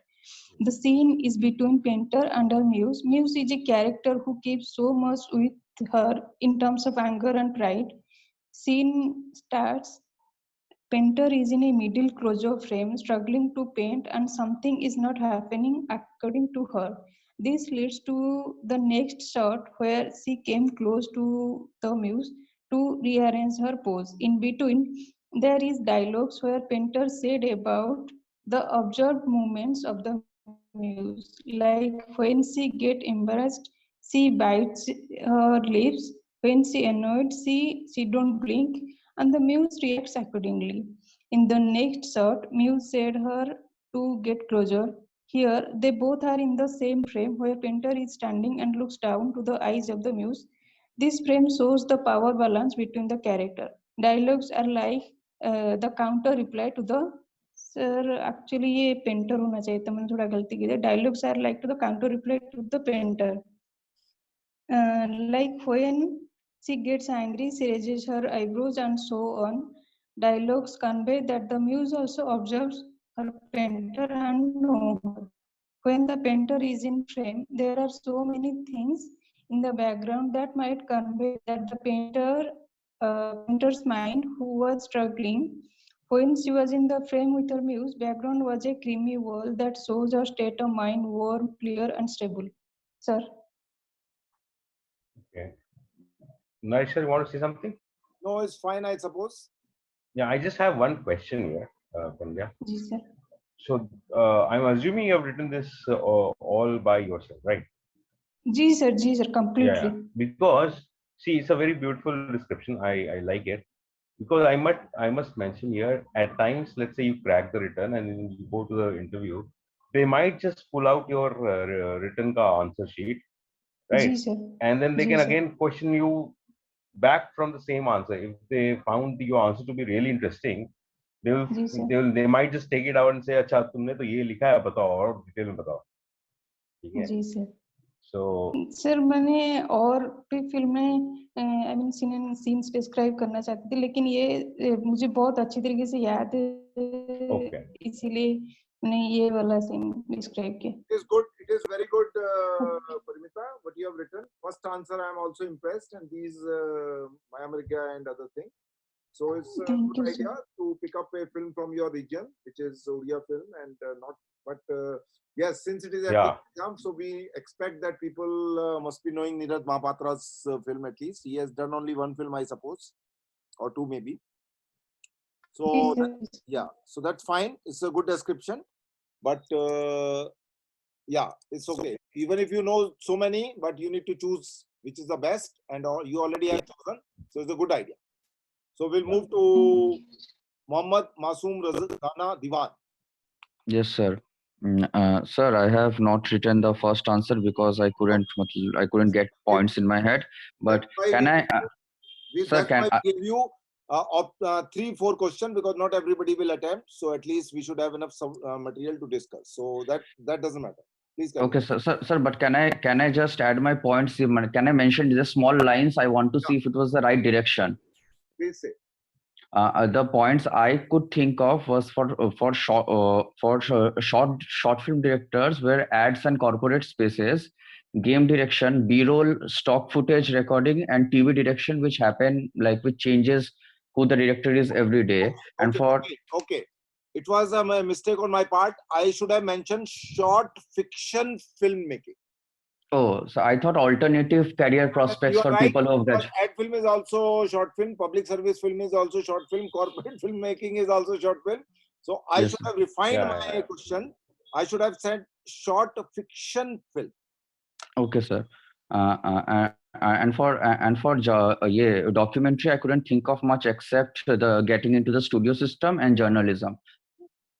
The scene is between Painter and her muse. Muse is a character who keeps so much with her in terms of anger and pride. Scene starts. Painter is in a middle close-up frame, struggling to paint, and something is not happening according to her. This leads to the next shot where she came close to the muse to rearrange her pose. In between, there is dialogues where Painter said about the observed movements of the muse, like when she get embarrassed, she bites her lips. When she annoyed, she don't blink, and the muse reacts accordingly. In the next shot, Muse said her to get closer. Here, they both are in the same frame where Painter is standing and looks down to the eyes of the muse. This frame shows the power balance between the character. Dialogues are like the counter reply to the sir actually ये painter होना चाहिए था मैंने थोड़ा गलती की है dialogues are like to the counter reply to the painter like when she gets angry she raises her eyebrows and so on. Dialogues convey that the muse also observes her painter and knows her. When the painter is in frame there are so many things in the background that might convey that the painter's mind who was struggling. When she was in the frame with her muse, background was a creamy wall that shows her state of mind, warm, clear, and stable. Sir. Okay. Naisha, you want to say something? No, it's fine, I suppose. Yeah, I just have one question here, Pandya. Yes, sir. So I'm assuming you have written this all by yourself, right? Ji sir, completely. Yeah, because see, it's a very beautiful description. I like it. Because I must mention here, at times, let's say you crack the return and then you go to the interview, they might just pull out your written ka answer sheet, right? Ji sir. And then they Ji can sir. again question you back from the same answer. If they found your answer to be really interesting, जी sir. they might just take it out and say, "अच्छा तुमने तो ये लिखा है, बताओ और detail में बताओ." ठीक है? जी sir. So सर मैंने और भी फिल्में आई मीन सीन्स डिस्क्राइब करना चाहती थी लेकिन ये मुझे बहुत अच्छी तरीके से याद है इसीलिए मैंने ये वाला सीन डिस्क्राइब किया. It is good. It is very good, Parimita, what you have written. First answer, I am also impressed, and these My America and other things. So it's a Thank good you, idea sir. to pick up a film from your region, which is Oriya film, and not. But yes, since it is at exam, so we expect that people must be knowing Neeraj Mahapatra's film at least. He has done only one film, I suppose, or two maybe. So Yes. yeah, so that's fine. It's a good description, but Yeah, it's okay. Even if you know so many, but you need to choose which is the best, and you already have chosen, so it's a good idea. So we'll move to Mohammad Masoom Rana Diwan. Yes, sir. Sir, I have not written the first answer because I couldn't get points in my head. That's But why can I, sir, that's can why we give you 3-4 questions, because not everybody will attempt. So at least we should have enough material to discuss. So that doesn't matter. Please carry okay, sir, but can I just add my points? Can I mention just small lines? I want to see if it was the right direction. Please say. The points I could think of was for short film directors were ads and corporate spaces, game direction, B-roll, stock footage recording, and TV direction, which happen like which changes who the director is every day. And for Okay. It was a mistake on my part. I should have mentioned short fiction filmmaking. so I thought alternative career prospects You are for right. people who have Because got. ad film is also short film. Public service film is also short film. Corporate filmmaking is also short film. So I Yes, should sir. have refined Yeah, my yeah. question. I should have said short fiction film. Okay, sir. And for documentary, I couldn't think of much except the getting into the studio system and journalism.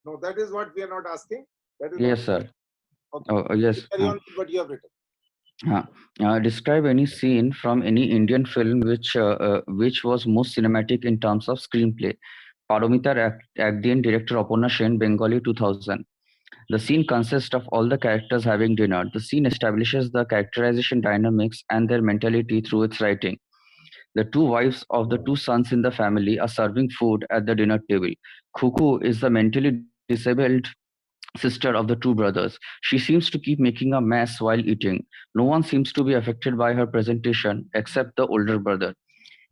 No, that is what we are not asking. That is Yes, sir. okay. Yes. Carry on with what you have written. Describe any scene from any Indian film which was most cinematic in terms of screenplay. Paromita Agdian, director Aparna Sen, Bengali 2000. The scene consists of all the characters having dinner. The scene establishes the characterization dynamics and their mentality through its writing. The two wives of the two sons in the family are serving food at the dinner table. Kuku is the mentally disabled sister of the two brothers. She seems to keep making a mess while eating. No one seems to be affected by her presentation except the older brother.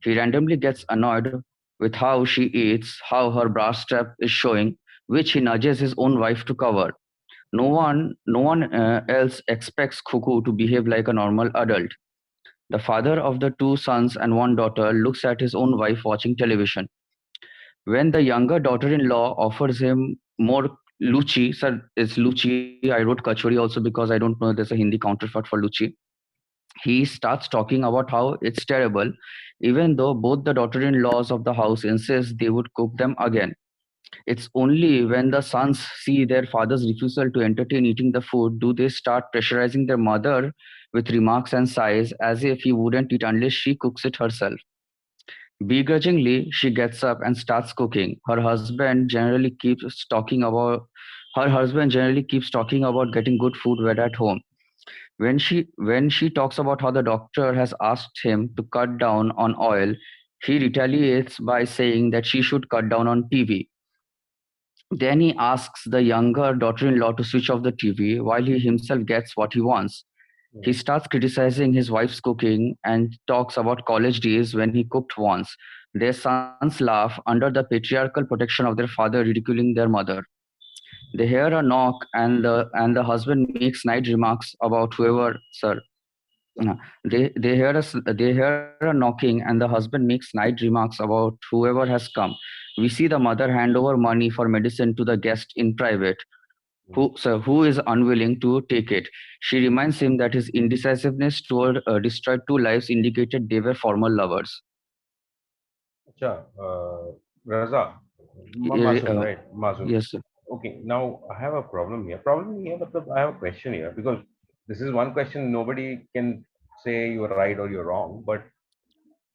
He randomly gets annoyed with how she eats, how her bra strap is showing, which he nudges his own wife to cover. No one else expects Kuku to behave like a normal adult. The father of the two sons and one daughter looks at his own wife watching television. When the younger daughter-in-law offers him more luchi, sir, it's luchi. I wrote kachori also because I don't know there's a Hindi counterpart for luchi. He starts talking about how it's terrible, even though both the daughter-in-laws of the house insist they would cook them again. It's only when the sons see their father's refusal to entertain eating the food do they start pressurizing their mother with remarks and sighs as if he wouldn't eat unless she cooks it herself. Begrudgingly, she gets up and starts cooking. Her husband generally keeps talking about getting good food when at home. When she talks about how the doctor has asked him to cut down on oil, he retaliates by saying that she should cut down on TV. Then he asks the younger daughter-in-law to switch off the TV while he himself gets what he wants. He starts criticizing his wife's cooking and talks about college days when he cooked once. Their sons laugh under the patriarchal protection of their father ridiculing their mother. They hear a knock and the husband makes snide remarks about whoever, sir. They hear a knocking and the husband makes snide remarks about whoever has come. We see the mother hand over money for medicine to the guest in private, who is unwilling to take it. She reminds him that his indecisiveness toward destroyed two lives indicated they were former lovers. Acha, Raza, Masoom, Uh, right? Masoom. yes, sir. Okay, now I have a problem here. I have a question here because this is one question nobody can say you're right or you're wrong. But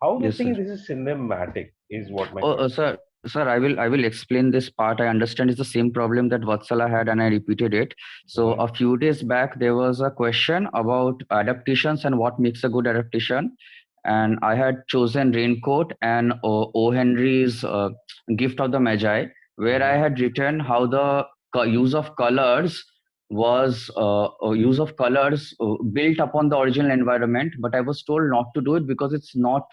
how do you Yes, sir. think this is cinematic? Is what my Oh, question. sir, I will explain this part. I understand it's the same problem that Vatsala had, and I repeated it. So Mhm. a few days back, there was a question about adaptations and what makes a good adaptation, and I had chosen Raincoat and O. Henry's Gift of the Magi, where I Mhm. had written how the use of colors built upon the original environment, but I was told not to do it because it's not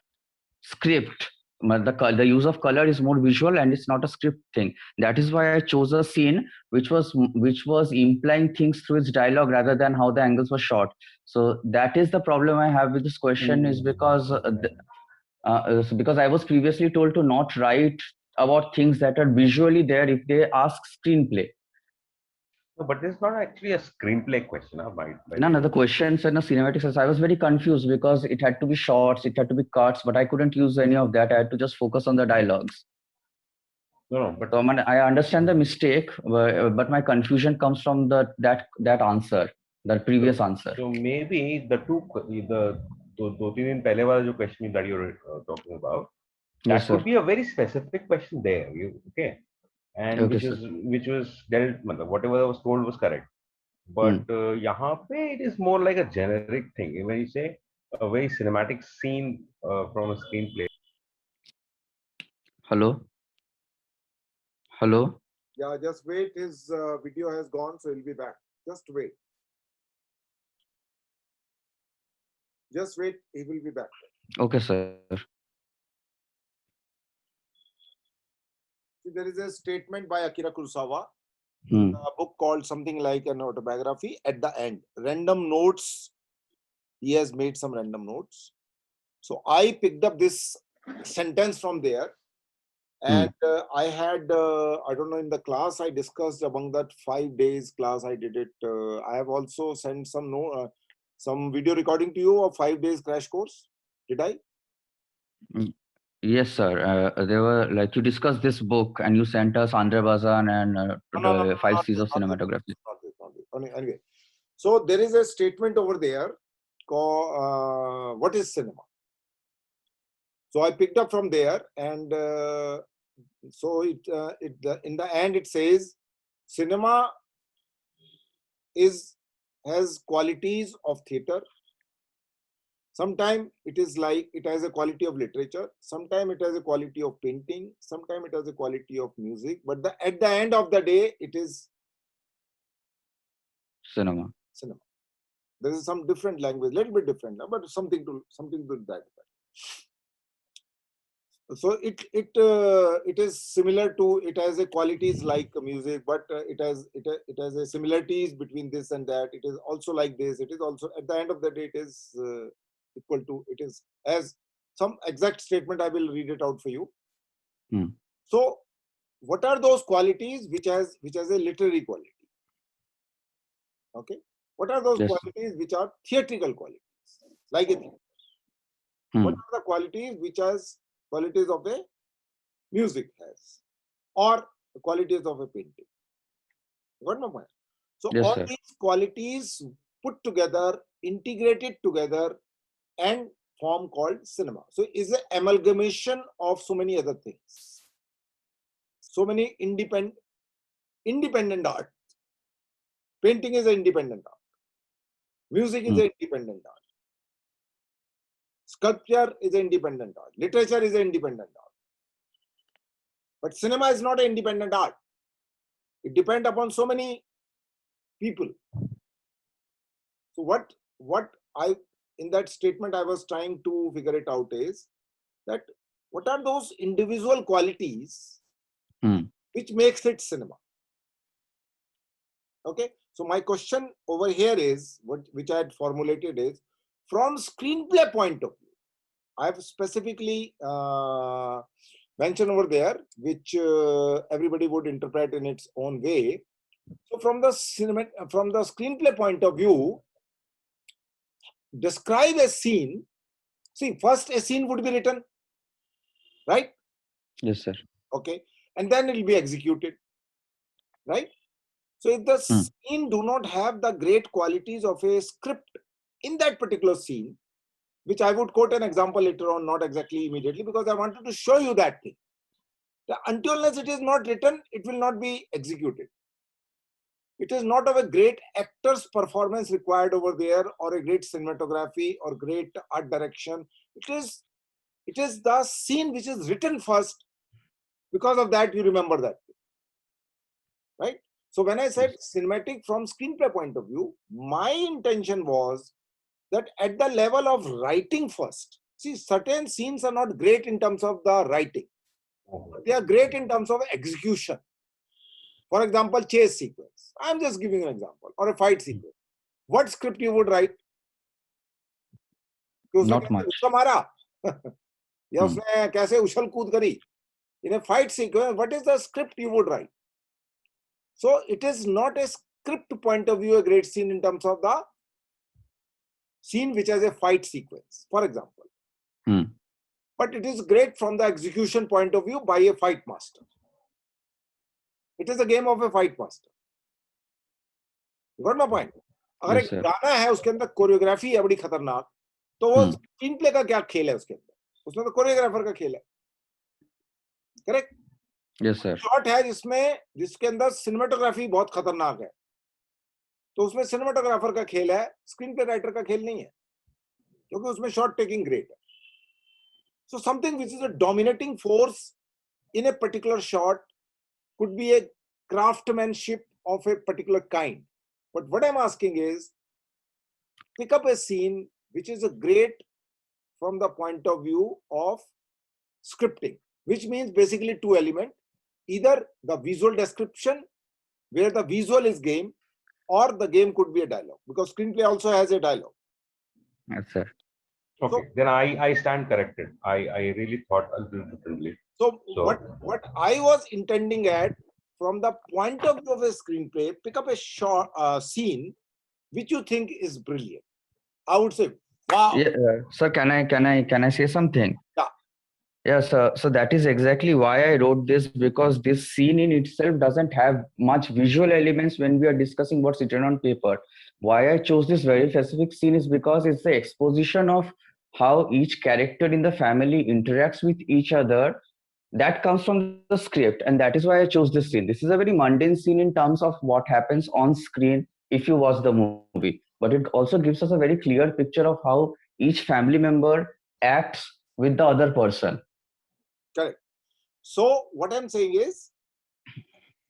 script. The use of color is more visual and it's not a script thing. That is why I chose a scene which was implying things through its dialogue rather than how the angles were shot. So that is the problem I have with this question, is because Okay. because I was previously told to not write about things that are visually there if they ask screenplay. No, but it's not actually a screenplay question. No, the questions and the cinematic sense, I was very confused because it had to be shots, it had to be cuts, but I couldn't use any of that. I had to just focus on the dialogues. No, but So I understand the mistake, but my confusion comes from that answer, the previous answer. so maybe the दो तीन दिन पहले वाला जो question that you're talking about, that Yes, sir. could be a very specific question there. Okay, and Okay, sir. which was dealt, मतलब whatever was told was correct. But यहाँ पे it is more like a generic thing. When you say a very cinematic scene from a screenplay. Hello. Hello. Yeah, just wait. His video has gone, so he'll be back. Just wait. Just wait. He will be back. Okay, sir. See, there is a statement by Akira Kurosawa, Hmm. a book called something like an autobiography. At the end, random notes. He has made some random notes. So I picked up this sentence from there. And I had, I don't know, in the class I discussed among that 5 days class I did it. I have also sent some video recording to you of 5 days crash course. Did I? Yes, sir. They were like you discussed this book and you sent us Andre Bazan and No, 5 not C's of this, not this, cinematography. not this. Anyway, so there is a statement over there called what is cinema? So I picked up from there, and so in the end it says cinema has qualities of theater. Sometimes it is like it has a quality of literature. Sometimes it has a quality of painting. Sometimes it has a quality of music. But at the end of the day, it is Cinema. There is some different language, little bit different, but something to that effect. So it is similar to, it has a qualities like music, but it has a similarities between this and that. It is also like this. It is also at the end of the day it is equal to, it is as some exact statement. I will read it out for you. So what are those qualities which has a literary quality? Okay, what are those qualities which are theatrical qualities, like a theater? What are the qualities which has qualities of a music has, or the qualities of a painting? Got my point? So Yes, all sir. these qualities put together, integrated together, and form called cinema. So it's an amalgamation of so many other things, so many independent art. Painting is an independent art. Music is an independent art. Sculpture is an independent art. Literature is an independent art. But cinema is not an independent art. It depends upon so many people. So what I, in that statement I was trying to figure it out is that what are those individual qualities which makes it cinema? Okay, so my question over here is, which I had formulated is, from screenplay point of view, I have specifically mentioned over there, which everybody would interpret in its own way. So from the screenplay point of view, describe a scene. See, first a scene would be written, right? Yes, sir. Okay, and then it will be executed, right? So if the scene do not have the great qualities of a script in that particular scene, which I would quote an example later on, not exactly immediately, because I wanted to show you that thing. Until unless it is not written, it will not be executed. It is not of a great actor's performance required over there, or a great cinematography or great art direction. It is the scene which is written first. Because of that, you remember that, right? So when I said cinematic from screenplay point of view, my intention was that at the level of writing first. See, certain scenes are not great in terms of the writing. They are great in terms of execution. For example, chase sequence. I'm just giving an example. Or a fight sequence. What script you would write? Not much. या उसने कैसे उछल कूद करी? In a fight sequence, what is the script you would write? So it is not a script point of view a great scene in terms of the scene which has a fight sequence, for example. But it is great from the execution point of view by a fight master. It is a game of a fight master. You got my point? अगर Yes, एक sir. गाना है उसके अंदर choreography है बड़ी खतरनाक, तो वो स्क्रीन प्ले का क्या खेल है उसके अंदर? उसमें तो कोरियोग्राफर का खेल है, करेक्ट? Yes, sir. शॉट है जिसके अंदर सिनेमेटोग्राफी बहुत खतरनाक है, तो उसमें सिनेमेटोग्राफर का खेल है, स्क्रीन प्ले राइटर का खेल नहीं है, क्योंकि उसमें शॉट टेकिंग ग्रेट है. So something which is a dominating force in a particular shot could be a craftsmanship of a particular kind. But what I'm asking is, pick up a scene which is a great from the point of view of scripting, which means basically two elements, either the visual description where the visual is game, or the game could be a dialogue, because screenplay also has a dialogue. Yes, sir. Okay, then I stand corrected. I really thought a little differently. So So- what I was intending at, from the point of view of a screenplay, pick up a short scene which you think is brilliant. I would say, wow. Yeah, sir, can I say something? Yeah. Yes, so that is exactly why I wrote this, because this scene in itself doesn't have much visual elements when we are discussing what's written on paper. Why I chose this very specific scene is because it's the exposition of how each character in the family interacts with each other. That comes from the script, and that is why I chose this scene. This is a very mundane scene in terms of what happens on screen if you watch the movie, but it also gives us a very clear picture of how each family member acts with the other person. Correct. So what I'm saying is,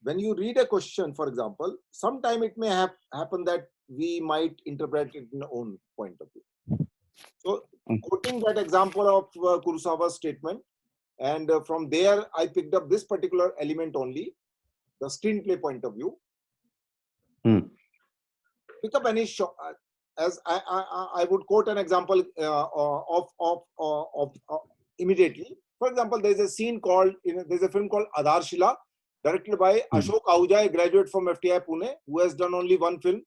when you read a question, for example, sometime it may happen that we might interpret it in our own point of view. So quoting that example of Kurosawa's statement, and from there I picked up this particular element only, the screenplay point of view. Pick up any shot, as I would quote an example of immediately. For example, there's a scene called, there's a film called Adharshila, directed by Ashok Ahuja, a graduate from FTI Pune, who has done only one film.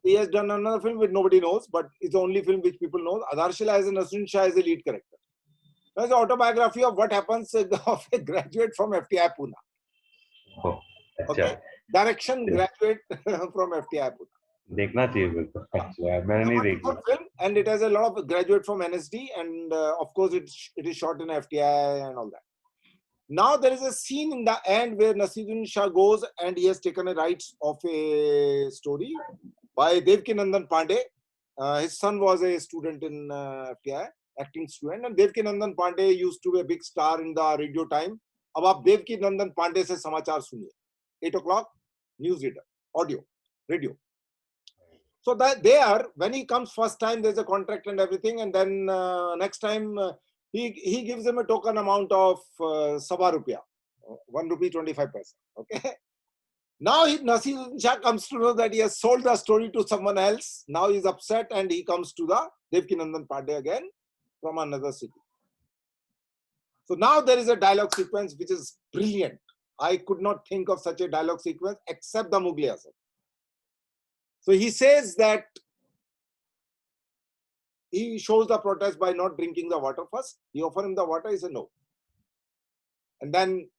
He has done another film which nobody knows, but it's the only film which people know. Adharshila has a Nasruddin Shah as a lead character. It's an autobiography of what happens of a graduate from FTI Pune. Oh, Okay, direction graduate from FTI Pune. देखना चाहिए बिल्कुल. अच्छा, मैंने नहीं देखी. Good film, and it has a lot of graduate from NSD, and of course it is shot in FTI and all that. Now there is a scene in the end where Nasruddin Shah goes and he has taken a rights of a story by Devkinandan Pandey. His son was a student in FTI, acting student, and Devkinandan Pandey used to be a big star in the radio time. अब आप Devkinandan Pandey से समाचार सुनिए. 8 o'clock, news reader, audio, radio. So that there, when he comes first time, there's a contract and everything, and then next time he gives him a token amount of Sava Rupia, 1 rupee 25 paisa. Okay. Now Nasruddin Shah comes to know that he has sold the story to someone else. Now he's upset and he comes to the Devkinandan Pandey again from another city. So now there is a dialogue sequence which is brilliant. I could not think of such a dialogue sequence except the Mughal e Azam. So he says that he shows the protest by not drinking the water first. He offers him the water, he said no. And then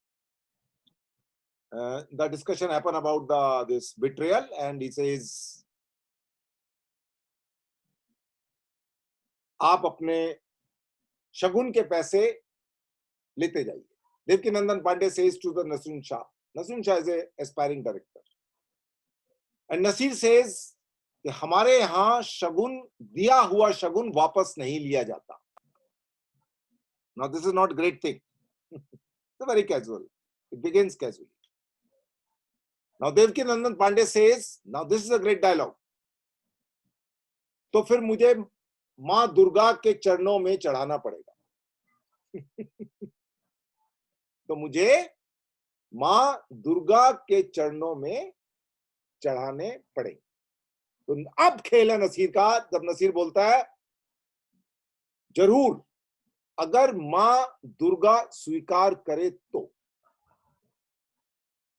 the discussion happened about this betrayal, and he says, आप अपने शगुन के पैसे लेते जाइए. Devkinandan Pandey says to the Nasruddin Shah. Nasruddin Shah is an aspiring director. And Nasir says कि हमारे यहाँ शगुन, दिया हुआ शगुन वापस नहीं लिया जाता. Now this is not great thing. It's very casual. It begins casually. Now Devkinandan Pandey says, now this is a great dialogue. तो फिर मुझे माँ दुर्गा के चरणों में चढ़ाना पड़ेगा. तो मुझे माँ दुर्गा के चरणों में चढ़ाने पड़ेंगे. तो अब खेल है नसीर का, जब नसीर बोलता है जरूर अगर माँ दुर्गा स्वीकार करे तो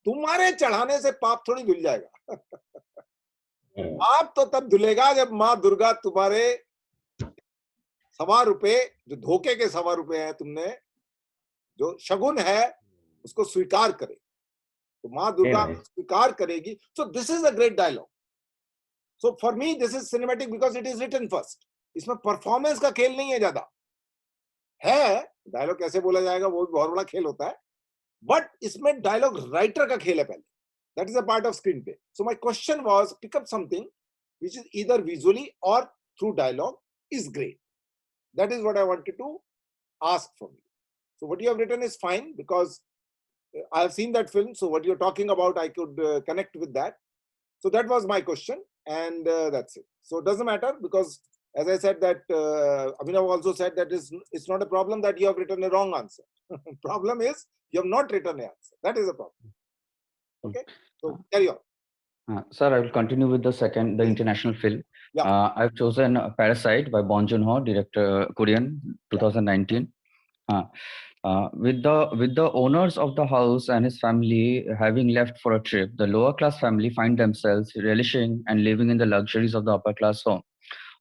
तुम्हारे चढ़ाने से पाप थोड़ी धुल जाएगा. आप तो तब धुलेगा जब माँ दुर्गा तुम्हारे ₹1.25 जो धोखे के ₹1.25 हैं तुमने जो शगुन है उसको स्वीकार करे, तो माँ दुर्गा नहीं। स्वीकार करेगी. So this is a great dialogue. So for me this is cinematic because it is written first. इसमें परफॉर्मेंस का खेल नहीं है ज्यादा, है डायलॉग कैसे बोला जाएगा वो भी बहुत बड़ा खेल होता है, बट इसमें डायलॉग राइटर का खेल है पहले. That is a part of screenplay. So my question was pick up something which is either visually or through dialogue is great. That is what I wanted to ask from you. So what you have written is fine because I have seen that film. So what you're talking about, I could connect with that. So that was my question, and that's it. So it doesn't matter because, as I said, that Abhinav also said that it's not a problem that you have written a wrong answer. Problem is you have not written an answer. That is a problem. Okay. So carry on. Sir, I will continue with the international film. Yeah. I've chosen Parasite by Bong Joon-ho, director, Korean, 2019. With the owners of the house and his family having left for a trip, the lower class family find themselves relishing and living in the luxuries of the upper class home.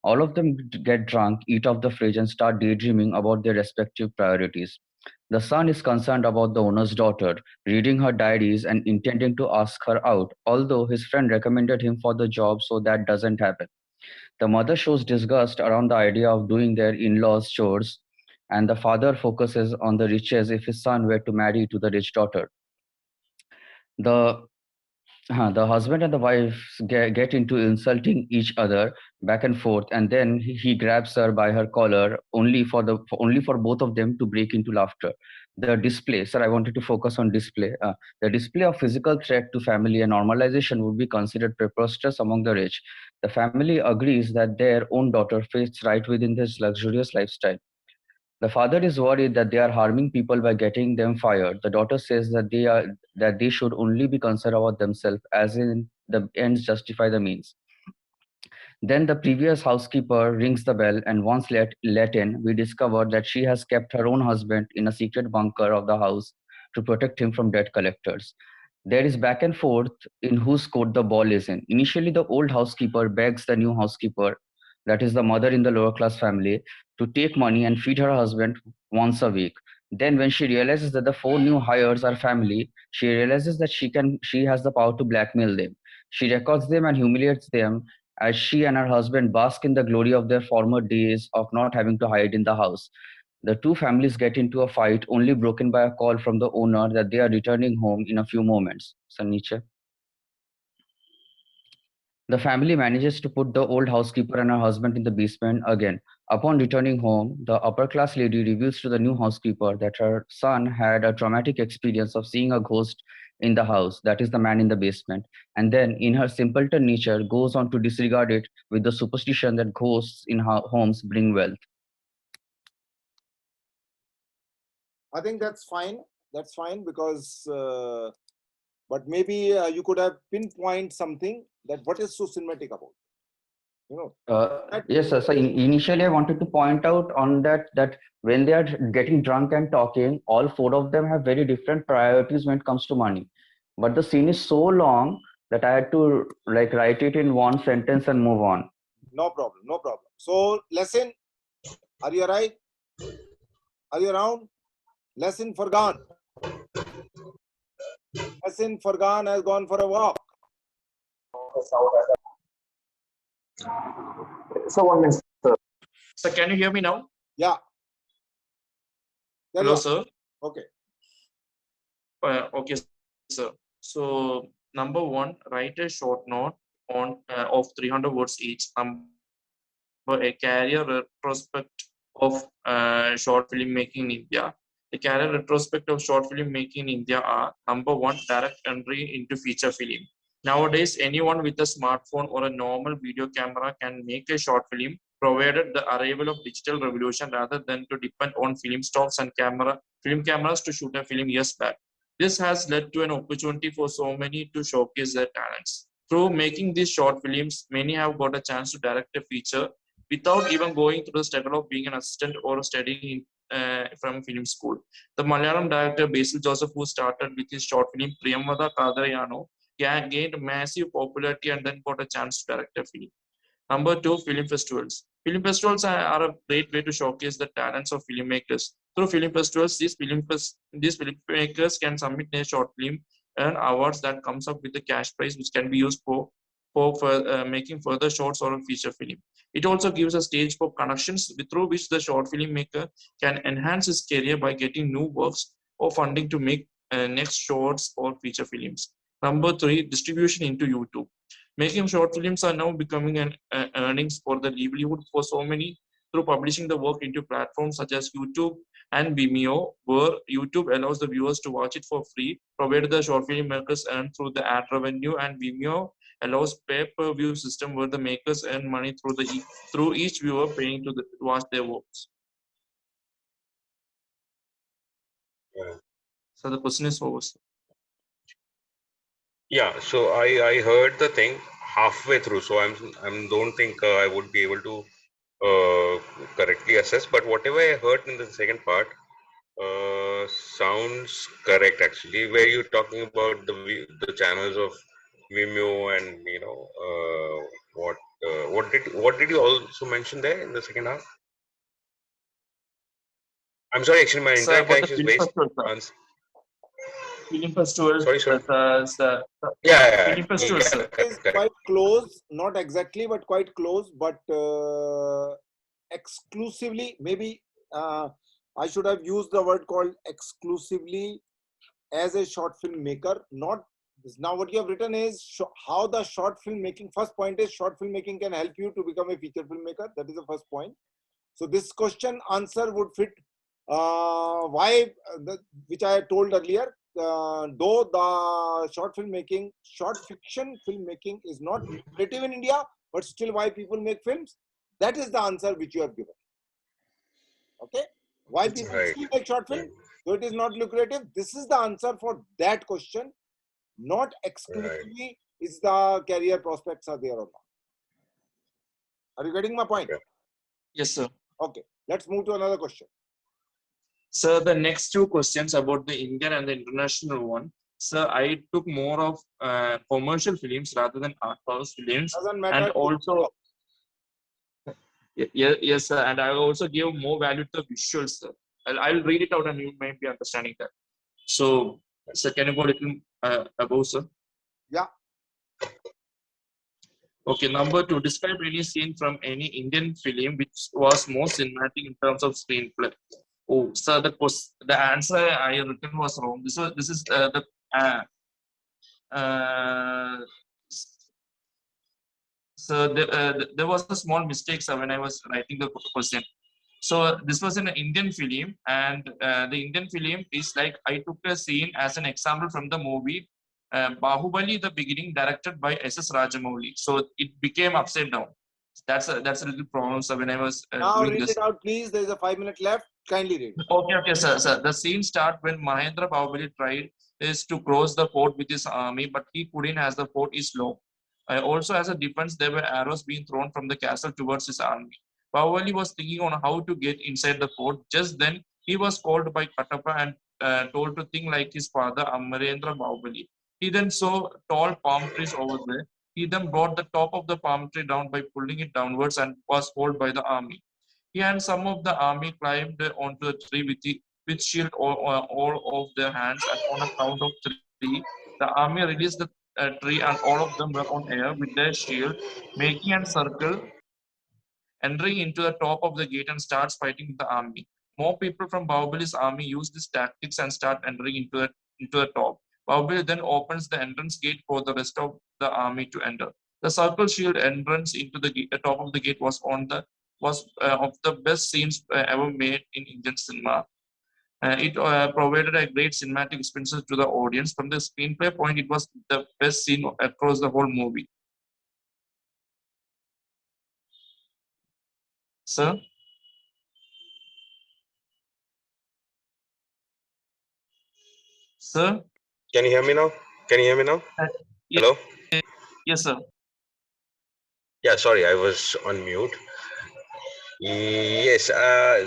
All of them get drunk, eat off the fridge, and start daydreaming about their respective priorities. The son is concerned about the owner's daughter, reading her diaries and intending to ask her out, although his friend recommended him for the job, so that doesn't happen. The mother shows disgust around the idea of doing their in-laws' chores, and the father focuses on the riches if his son were to marry to the rich daughter. The husband and the wife get into insulting each other back and forth, and then he grabs her by her collar, only for both of them to break into laughter. The display, sir, I wanted to focus on display. The display of physical threat to family and normalization would be considered preposterous among the rich. The family agrees that their own daughter fits right within this luxurious lifestyle. The father is worried that they are harming people by getting them fired. The daughter says that they should only be concerned about themselves, as in the ends justify the means. Then the previous housekeeper rings the bell, and once let in, we discover that she has kept her own husband in a secret bunker of the house to protect him from debt collectors. There is back and forth in whose court the ball is in. Initially, the old housekeeper begs the new housekeeper, that is the mother in the lower class family, to take money and feed her husband once a week. Then, when she realizes that the 4 new hires are family, she realizes that she has the power to blackmail them. She records them and humiliates them as she and her husband bask in the glory of their former days of not having to hide in the house. The two families get into a fight, only broken by a call from the owner that they are returning home in a few moments. Sanicha. The family manages to put the old housekeeper and her husband in the basement again. Upon returning home, the upper class lady reveals to the new housekeeper that her son had a traumatic experience of seeing a ghost in the house, that is the man in the basement, and then in her simpleton nature goes on to disregard it with the superstition that ghosts in homes bring wealth. I think that's fine. That's fine because, but maybe you could have pinpoint something that what is so cinematic about, you know. Yes, sir. So initially, I wanted to point out on that when they are getting drunk and talking, all 4 of them have very different priorities when it comes to money. But the scene is so long that I had to like write it in one sentence and move on. No problem. No problem. So lesson, are you right? Are you around? Lesson Fargan. Lesson Fargan has gone for a walk. So 1 minute, sir. Sir, can you hear me now? Yeah. Carry Hello, on. sir. Okay. Okay, sir. So, number 1, write a short note on of 300 words each. A career retrospect of short film making in India. The career retrospect of short film making in India are: number 1, direct entry into feature film. Nowadays, anyone with a smartphone or a normal video camera can make a short film, provided the arrival of digital revolution rather than to depend on film stocks and film cameras to shoot a film years back. This has led to an opportunity for so many to showcase their talents. Through making these short films, many have got a chance to direct a feature without even going through the struggle of being an assistant or studying from film school. The Malayalam director Basil Joseph, who started with his short film Priyamvada Kadarayano, gained massive popularity and then got a chance to direct a film. Number 2, film festivals. Film festivals are a great way to showcase the talents of filmmakers. Through film festivals, these filmmakers can submit their short film, earn awards that comes up with a cash prize, which can be used for making further shorts or a feature film. It also gives a stage for connections through which the short filmmaker can enhance his career by getting new works or funding to make next shorts or feature films. Number 3, distribution into YouTube. Making short films are now becoming an earnings for the livelihood for so many through publishing the work into platforms such as YouTube and Vimeo, where YouTube allows the viewers to watch it for free, provided the short film makers earn through the ad revenue, and Vimeo allows pay-per-view system where the makers earn money through each viewer paying to watch their works. Yeah. So the question is over. Yeah, so I heard the thing halfway through, so I'm don't think I would be able to correctly assess. But whatever I heard in the second part sounds correct actually. Where you're talking about the channels of Vimeo and what did you also mention there in the second half? I'm sorry, actually my So entire about the connection is film based festival, on. film festivals, Sorry, sorry. film Yeah, festivals, sir. Is quite close, not exactly, but quite close, but exclusively, maybe I should have used the word called exclusively as a short film maker. Not now what you have written is how the short film making, first point is short film making can help you to become a feature filmmaker. That is the first point. So this question answer would fit which I told earlier. Though the short fiction filmmaking is not lucrative in India, but still why people make films. That is the answer which you have given. Okay, why people still make short film? So it is not lucrative. This is the answer for that question. Not exclusively is the career prospects are there or not. Are you getting my point? Yes, sir. Okay, let's move to another question. So the next two questions about the Indian and the international one. So I took more of commercial films rather than art house films. Doesn't matter. And also, yes, sir. And I also give more value to the visuals, sir. I'll read it out and you might be understanding that. So, sir, can you go a little above, sir? Yeah. Okay, number 2, describe any scene from any Indian film which was most cinematic in terms of screenplay. Oh, sir, the answer I written was wrong. This is so there was a small mistake, sir, when I was writing the question. So this was an Indian film, and the Indian film is like I took a scene as an example from the movie Bahubali, the beginning, directed by S.S. Rajamouli. So it became upside down. That's a little problem. So when I was now doing read this. it out, please. There is a 5 minute left. Kindly read. Okay, sir. The scene starts when Mahendra Bahubali tried is to cross the fort with his army, but he couldn't as the fort is low. Also, as a defense, there were arrows being thrown from the castle towards his army. Bahubali was thinking on how to get inside the fort. Just then, he was called by Katappa and told to think like his father, Amarendra Bahubali. He then saw tall palm trees over there. He then brought the top of the palm tree down by pulling it downwards and was held by the army. He and some of the army climbed onto the tree with shield all of their hands, and on a count of 3, the army released the tree and all of them were on air with their shield, making a circle, entering into the top of the gate and starts fighting the army. More people from Bahubali's army use these tactics and start entering into the top. Bahubali then opens the entrance gate for the rest of the army to enter. The circle shield entrance into the top of the gate was of the best scenes ever made in Indian cinema. It provided a great cinematic experience to the audience. From the screenplay point, it was the best scene across the whole movie. Sir? Sir? Can you hear me now? Hello? Yes, sir. Yeah, sorry, I was on mute. Yes,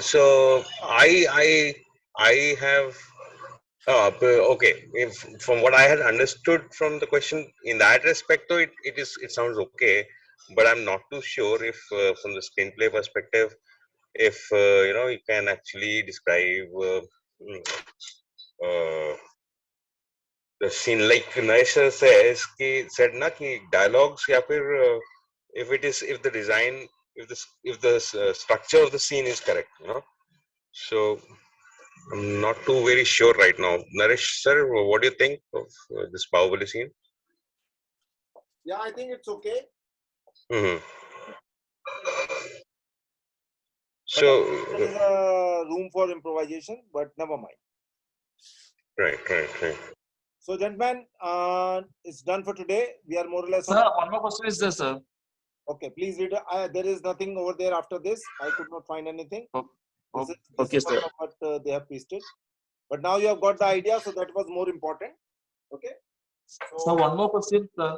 so I have Okay. If from what I had understood from the question in that respect, though, it sounds okay, but I'm not too sure if from the screenplay perspective, if you can actually describe mm, uh, the scene like Naisha says said na ki dialogues या फिर if the design if the structure of the scene is correct, so I'm not too very sure right now. Naresh sir, what do you think of this Bahubali scene? Yeah, I think it's okay. Hmm. But So there is a room for improvisation, but never mind. right. So, gentlemen, it's done for today. We are more or less. Sir, one more question is there, sir. Okay, please read. There is nothing over there after this. I could not find anything. This Okay, is sir. what they have pasted. But now you have got the idea, so that was more important. Okay. So one more question, sir.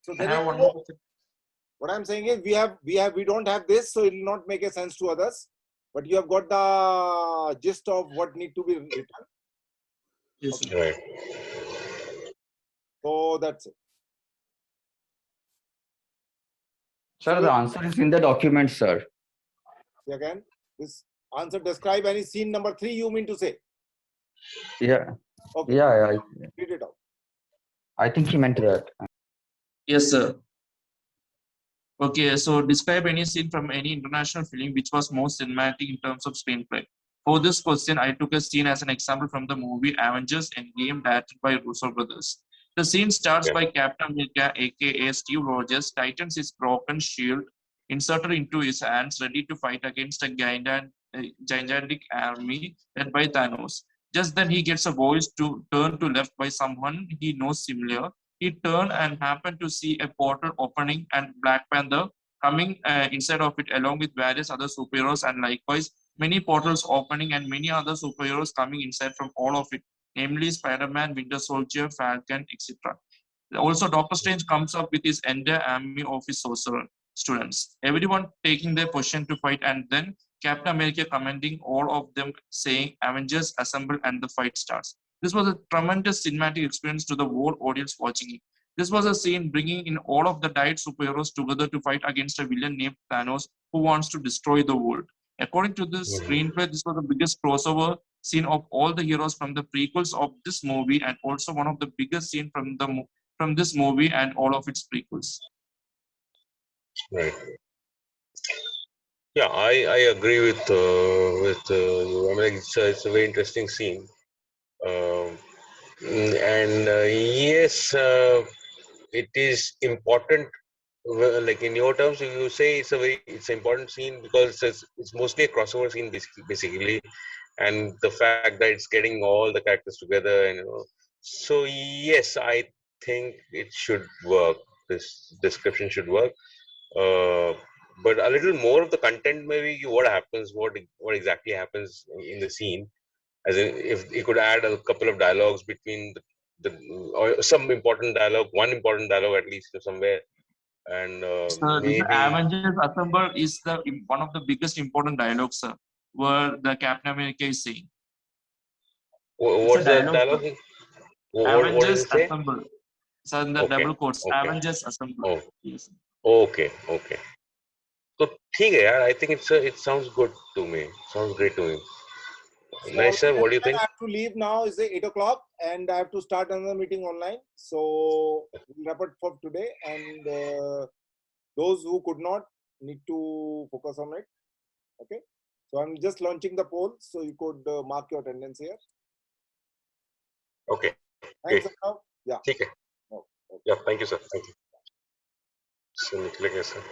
So I there have is one more question. what I'm saying is we don't have this, so it will not make a sense to others. But you have got the gist of what need to be written. Yes, sir. right. So that's it. Sir, the answer is in the document, sir. Again, this answer describe any scene number 3 you mean to say? Yeah. Okay. Yeah, Read it out. I think he meant that. Yes, sir. Okay, so describe any scene from any international film which was most cinematic in terms of screenplay. For this question, I took a scene as an example from the movie Avengers Endgame, directed by Russo brothers. The scene starts Yeah. by Captain America, aka Steve Rogers, tightens his broken shield, inserted into his hands, ready to fight against a gigantic army led by Thanos. Just then, he gets a voice to turn to left by someone he knows similar. He turned and happened to see a portal opening and Black Panther coming inside of it along with various other superheroes, and likewise many portals opening and many other superheroes coming inside from all of it, namely Spider-Man, Winter Soldier, Falcon, etc. Also, Doctor Strange comes up with his entire army of his sorcerer students, everyone taking their position to fight, and then Captain America commanding all of them, saying, "Avengers assemble," and the fight starts. This was a tremendous cinematic experience to the whole audience watching it. This was a scene bringing in all of the died superheroes together to fight against a villain named Thanos who wants to destroy the world. According to this screenplay, this was the biggest crossover scene of all the heroes from the prequels of this movie, and also one of the biggest scene from this movie and all of its prequels. Right. Yeah, I agree with you. I mean, it's a very interesting scene. Um, and yes, it is important. Well, like in your terms, you say it's an important scene because it's mostly a crossover scene basically, and the fact that it's getting all the characters together, and so yes, I think it should work. This description should work. Uh, but a little more of the content, maybe what happens, what exactly happens in the scene, as in if you could add a couple of dialogues between the or some important dialogue, one important dialogue at least somewhere, and So this maybe Avengers Assemble is the one of the biggest important dialogues, sir, where the Captain America is saying. It's a what's the dialogue, sir. dialogue? What does Avengers it say? Assemble. So in the Okay, double quotes, okay, Avengers Assemble. oh, Yes. okay. So ठीक है यार, I think it sounds good to me. Sounds great to me. So, Nice sir, what do you I think? have to leave now. It's 8 o'clock, and I have to start another meeting online. So we'll wrap it for today. And those who could not need to focus on it. Okay. So I'm just launching the poll, so you could mark your attendance here. Okay. Thanks, Great. Arnav. Yeah. ठीक है. Oh, okay. Yeah, thank you sir. Thank you. So निकलेंगे sir.